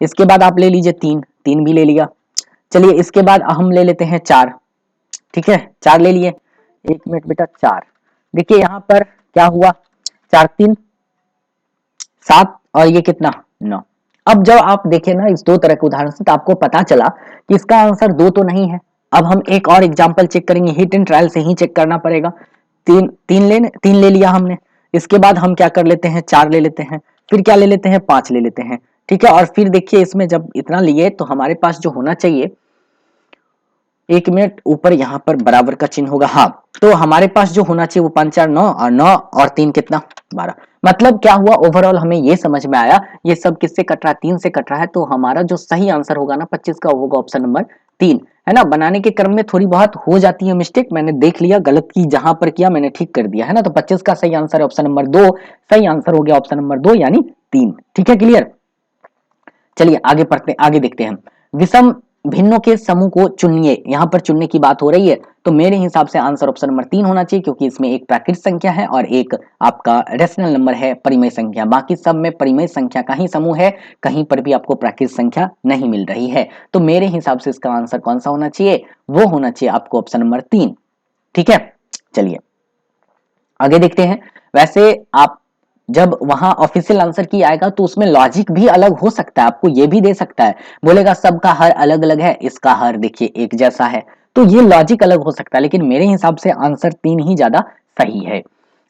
इसके बाद आप ले लीजिए 3, 3 भी ले लिया। चलिए इसके बाद हम ले लेते हैं 4, ठीक है, 4 ले लिए। 1 मिनट बेटा, 4, देखिए यहाँ पर क्या हुआ, 4 3 7, और ये कितना 9। अब जब आप देखें ना इस 2 तरह के उदाहरण से, तो आपको पता चला कि इसका आंसर 2 तो नहीं है। अब हम एक और एग्जांपल चेक करेंगे, हिट एंड ट्रायल से ही चेक करना पड़ेगा। 3 ले लिया हमने, इसके बाद हम क्या कर लेते हैं 4 ले लेते हैं, फिर क्या ले लेते हैं 5 ले लेते हैं, ठीक है। और फिर देखिए इसमें जब इतना लिए तो हमारे पास जो होना चाहिए, 1 मिनट, ऊपर यहाँ पर बराबर का चिन्ह होगा, हाँ, तो हमारे पास जो होना चाहिए वो 5 4 9, और 9 और 3 कितना 12। मतलब क्या हुआ, ओवरऑल हमें ये समझ में आया ये सब किससे कट रहा है, 3 से कट रहा है। तो हमारा जो सही आंसर होगा ना 25 का, होगा ऑप्शन नंबर 3, है ना। बनाने के क्रम में थोड़ी बहुत हो जाती है मिस्टेक, मैंने देख लिया, गलत की जहां पर किया मैंने ठीक कर दिया, है ना। तो 25 का सही आंसर है ऑप्शन नंबर 2, सही आंसर हो गया ऑप्शन नंबर 2 यानी 3, ठीक है। क्लियर, चलिए आगे पढ़ते, आगे देखते हैं। विषम भिन्नों के समूह को चुनिए, यहां पर चुनने की बात हो रही है, तो मेरे हिसाब से आंसर ऑप्शन नंबर 3 होना चाहिए, क्योंकि इसमें एक प्राकृत संख्या है और एक आपका रेशनल नंबर है, परिमेय संख्या। बाकी सब में परिमेय संख्या का ही समूह है, कहीं पर भी आपको प्राकृत संख्या नहीं मिल रही है। तो मेरे हिसाब से इसका आंसर कौन सा होना चाहिए, वो होना चाहिए आपको ऑप्शन नंबर 3, ठीक है। चलिए आगे देखते हैं। वैसे आप जब वहां ऑफिशियल आंसर की आएगा तो उसमें लॉजिक भी अलग हो सकता है, आपको ये भी दे सकता है, बोलेगा सबका हर अलग अलग है, इसका हर देखिए एक जैसा है, तो ये लॉजिक अलग हो सकता है। लेकिन मेरे हिसाब से आंसर 3 ही ज्यादा सही है।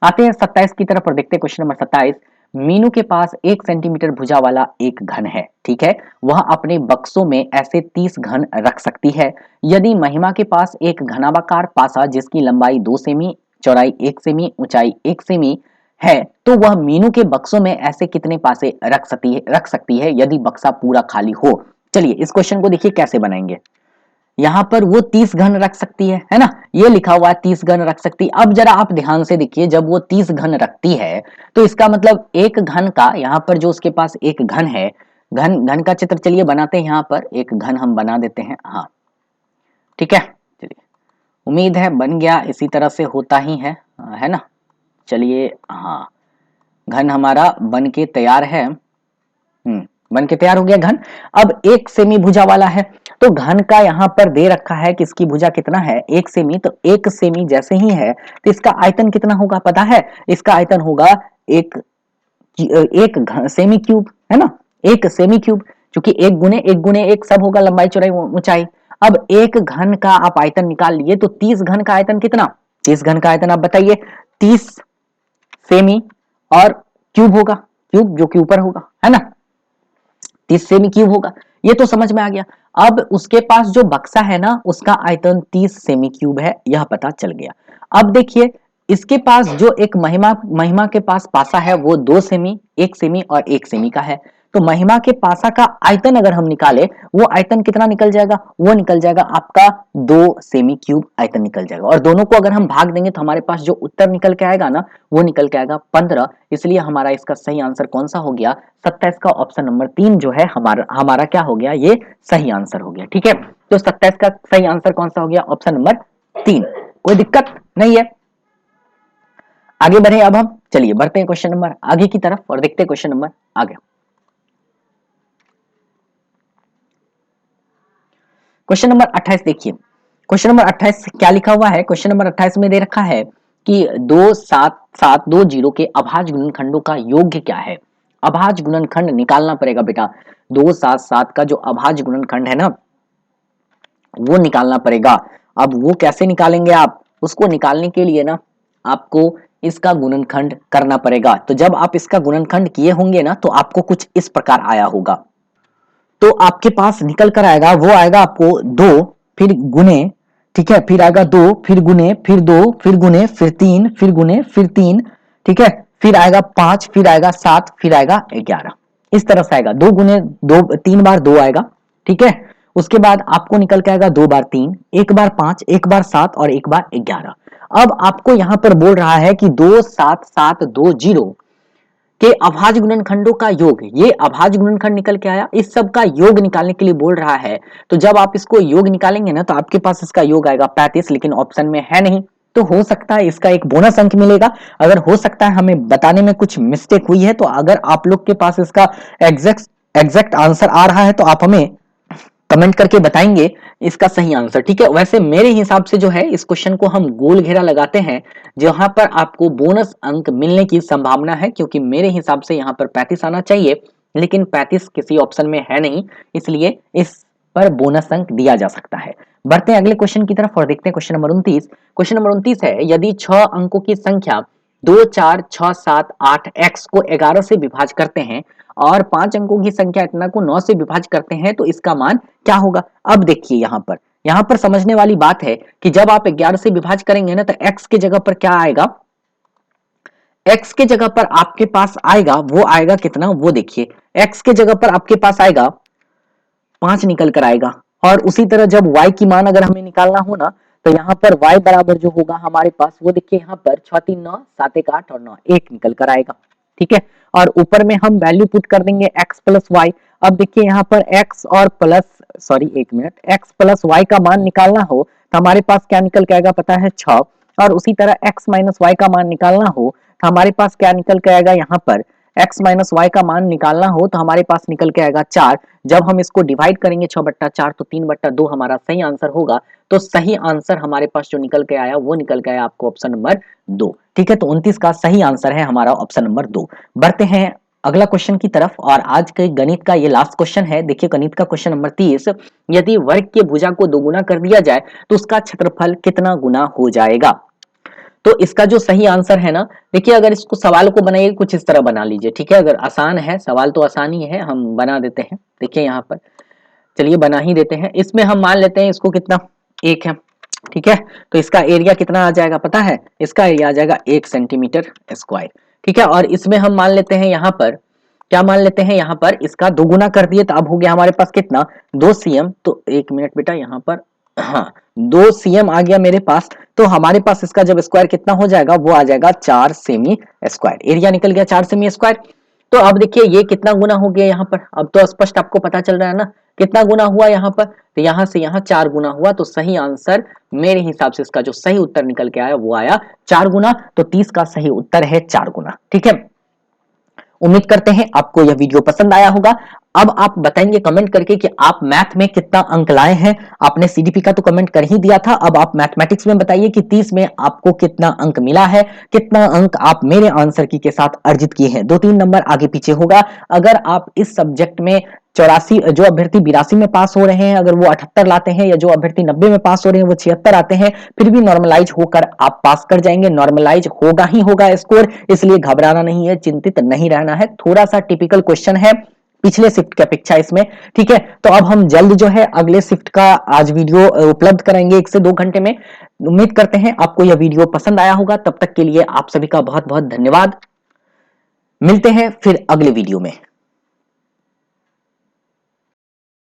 आते हैं 27 की तरफ और देखते हैं क्वेश्चन नंबर 27। मीनू के पास 1 सेंटीमीटर भुजा वाला एक घन है, ठीक है, वह अपने बक्सों में ऐसे 30 घन रख सकती है। यदि महिमा के पास एक घनाभाकार पासा जिसकी लंबाई 2 सेमी, चौड़ाई 1 सेमी, ऊंचाई 1 सेमी है, तो वह मीनू के बक्सों में ऐसे कितने पासे रख सकती है यदि बक्सा पूरा खाली हो। चलिए इस क्वेश्चन को देखिए कैसे बनाएंगे। यहां पर वो 30 घन रख सकती है ना, ये लिखा हुआ है 30 घन रख सकती। अब जरा आप ध्यान से देखिए, जब वो 30 घन रखती है तो इसका मतलब एक घन का, यहाँ पर जो उसके पास एक घन है, घन का चित्र चलिए बनाते हैं। यहाँ पर एक घन हम बना देते हैं, हाँ ठीक है। चलिए उम्मीद है बन गया, इसी तरह से होता ही है ना। चलिए हाँ, घन हमारा बन के तैयार है, बन के तैयार हो गया घन। अब 1 सेमी भुजा वाला है, तो घन का यहाँ पर दे रखा है कि इसकी भुजा कितना है 1 सेमी, तो 1 सेमी जैसे ही है तो इसका आयतन कितना होगा पता है, इसका आयतन होगा एक सेमी क्यूब, है ना, 1 सेमी क्यूब, क्योंकि 1 गुने 1 सब होगा लंबाई चौड़ाई ऊंचाई। अब एक घन का आप आयतन निकाल लिए तो 30 घन का आयतन कितना, 30 घन का आयतन आप बताइए, 30 सेमी और क्यूब होगा, क्यूब जो कि ऊपर होगा, है ना, 30 सेमी क्यूब होगा, ये तो समझ में आ गया। अब उसके पास जो बक्सा है ना उसका आयतन 30 सेमी क्यूब है, यह पता चल गया। अब देखिए इसके पास जो एक महिमा के पास पासा है वो 2 सेमी, 1 सेमी और 1 सेमी का है। तो महिमा के पासा का आयतन अगर हम निकाले, वो आयतन कितना निकल जाएगा, वो निकल जाएगा आपका 2 सेमी क्यूब आयतन निकल जाएगा। और दोनों को अगर हम भाग देंगे तो हमारे पास जो उत्तर निकल के आएगा ना वो निकल के आएगा 15। इसलिए हमारा इसका सही आंसर कौन सा हो गया, 27 का ऑप्शन नंबर 3 जो है हमारा क्या हो गया, ये सही आंसर हो गया। ठीक है, तो 27 का सही आंसर कौन सा हो गया, ऑप्शन नंबर 3। कोई दिक्कत नहीं है। आगे बढ़े अब हम, चलिए बढ़ते हैं क्वेश्चन नंबर आगे की तरफ और देखते हैं क्वेश्चन नंबर आगे। क्वेश्चन नंबर 28 देखिए, क्वेश्चन नंबर 28 क्या लिखा हुआ है। क्वेश्चन नंबर 28 में दे रखा है कि 27720 के अभाज्य गुणनखंडों का योग क्या है। अभाज्य गुणनखंड निकालना पड़ेगा बेटा, 277 का जो अभाज्य गुणनखंड है ना वो निकालना पड़ेगा। अब वो कैसे निकालेंगे आप, उसको निकालने के लिए ना आपको इसका गुणनखंड करना पड़ेगा। तो जब आप इसका गुणनखंड किए होंगे ना तो आपको कुछ इस प्रकार आया होगा। तो आपके पास निकल कर आएगा, वो आएगा आपको 2 फिर गुने, ठीक है, फिर आएगा 2 फिर गुने फिर 2 फिर गुने फिर 3 फिर गुने फिर 3, ठीक है, फिर आएगा 5 फिर आएगा 7 फिर आएगा 11। इस तरह से आएगा 2 गुने 2, 3 बार 2 आएगा, ठीक है। उसके बाद आपको निकल के आएगा 2 बार 3, 1 बार 5, 1 बार 7 और 1 बार 11। अब आपको यहां पर बोल रहा है कि 27720 के अभाज्य गुणनखंडों का योग, ये अभाज्य गुणनखंड निकल के आया, इस सब का योग निकालने के लिए बोल रहा है। तो जब आप इसको योग निकालेंगे ना तो आपके पास इसका योग आएगा 35, लेकिन ऑप्शन में है नहीं, तो हो सकता है इसका एक बोनस अंक मिलेगा। अगर हो सकता है हमें बताने में कुछ मिस्टेक हुई है, तो अगर आप लोग के पास इसका एग्जैक्ट आंसर आ रहा है तो आप हमें कमेंट करके बताएंगे इसका सही आंसर, ठीक है। वैसे मेरे हिसाब से जो है इस क्वेश्चन को हम गोल घेरा लगाते हैं जहां पर आपको बोनस अंक मिलने की संभावना है, क्योंकि मेरे हिसाब से यहाँ पर 35 आना चाहिए, लेकिन 35 किसी ऑप्शन में है नहीं, इसलिए इस पर बोनस अंक दिया जा सकता है। बढ़ते हैं अगले क्वेश्चन की तरफ और देखते हैं क्वेश्चन नंबर 29। क्वेश्चन नंबर 29 है, यदि 6 अंकों की संख्या 2 4 6 7 8 x को 11 से विभाजित करते हैं और 5 अंकों की संख्या इतना को 9 से विभाजित करते हैं तो इसका मान क्या होगा। अब देखिए यहाँ पर समझने वाली बात है कि जब आप 11 से विभाजित करेंगे ना तो x के जगह पर क्या आएगा, x के जगह पर आपके पास आएगा, वो आएगा कितना, वो देखिए x के जगह पर आपके पास आएगा 5 निकल कर आएगा। और उसी तरह जब y की मान अगर हमें निकालना हो ना तो यहाँ पर y बराबर जो होगा हमारे पास, वो देखिए यहाँ पर 6 3 9 7 1 8 और 9 1 निकल कर आएगा, ठीक है। और ऊपर में हम वैल्यू पुट कर देंगे x प्लस वाई। अब देखिए यहाँ पर x और प्लस, सॉरी एक मिनट, x प्लस वाई का मान निकालना हो तो हमारे पास क्या निकल के आएगा पता है 6, और उसी तरह x माइनस वाई का मान निकालना हो तो हमारे पास क्या निकल के आएगा, यहाँ पर x माइनस वाई का मान निकालना हो तो हमारे पास निकल के आएगा 4। जब हम इसको डिवाइड करेंगे 6/4 तो 3/2 हमारा सही आंसर होगा। तो सही आंसर हमारे पास जो निकल के आया वो निकल के आया आपको ऑप्शन नंबर 2, ठीक है। तो 29 का सही आंसर है हमारा ऑप्शन नंबर 2। बढ़ते हैं अगला क्वेश्चन की तरफ और आज के गणित का ये लास्ट क्वेश्चन है। देखिए गणित का क्वेश्चन नंबर 30, यदि वर्ग के भुजा को 2 गुना कर दिया जाए तो उसका क्षेत्रफल कितना गुना हो जाएगा। तो इसका जो सही आंसर है ना, देखिए अगर इसको सवाल को बनाइए कुछ इस तरह बना लीजिए, ठीक है। अगर आसान है, सवाल तो आसान ही है, हम बना देते हैं। देखिए यहाँ पर चलिए बना ही देते हैं। इसमें हम मान लेते हैं इसको कितना 1 है, ठीक है। तो इसका एरिया कितना आ जाएगा पता है, इसका एरिया आ जाएगा 1 सेंटीमीटर स्क्वायर, ठीक है। और इसमें हम मान लेते हैं यहाँ पर, क्या मान लेते हैं यहाँ पर इसका 2 गुना कर दिए तो अब हो गया हमारे पास कितना 2 cm। तो 1 मिनट बेटा यहाँ पर, हाँ 2 cm आ गया मेरे पास। तो हमारे पास इसका जब स्क्वायर कितना हो जाएगा वो आ जाएगा 4 सेमी स्क्वायर, एरिया निकल गया 4 सेमी स्क्वायर। तो अब देखिए ये कितना गुना हो गया यहाँ पर, अब तो स्पष्ट आपको पता चल रहा है ना कितना गुना हुआ यहाँ पर। तो यहाँ से यहाँ 4 गुना हुआ। तो सही आंसर मेरे हिसाब से इसका जो सही उत्तर निकल के आया वो आया 4 गुना। तो 30 का सही उत्तर है 4 गुना, ठीक है। उम्मीद करते हैं आपको यह वीडियो पसंद आया होगा। अब आप बताएंगे कमेंट करके कि आप मैथ में कितना अंक लाए हैं। आपने सीडीपी का तो कमेंट कर ही दिया था, अब आप मैथमेटिक्स में बताइए कि 30 में आपको कितना अंक मिला है, कितना अंक आप मेरे आंसर की के साथ अर्जित किए हैं। 2-3 नंबर आगे पीछे होगा। अगर आप इस सब्जेक्ट में 84 जो अभ्यर्थी 82 में पास हो रहे हैं अगर वो 78 लाते हैं, या जो अभ्यर्थी 90 में पास हो रहे हैं वो 76 आते हैं, फिर भी नॉर्मलाइज होकर आप पास कर जाएंगे। नॉर्मलाइज होगा ही होगा स्कोर, इसलिए घबराना नहीं है, चिंतित नहीं रहना है। थोड़ा सा टिपिकल क्वेश्चन है पिछले शिफ्ट की अपेक्षा इसमें, ठीक है। तो अब हम जल्द जो है अगले शिफ्ट का आज वीडियो उपलब्ध कराएंगे 1 से 2 घंटे में। उम्मीद करते हैं आपको यह वीडियो पसंद आया होगा। तब तक के लिए आप सभी का बहुत बहुत धन्यवाद। मिलते हैं फिर अगले वीडियो में।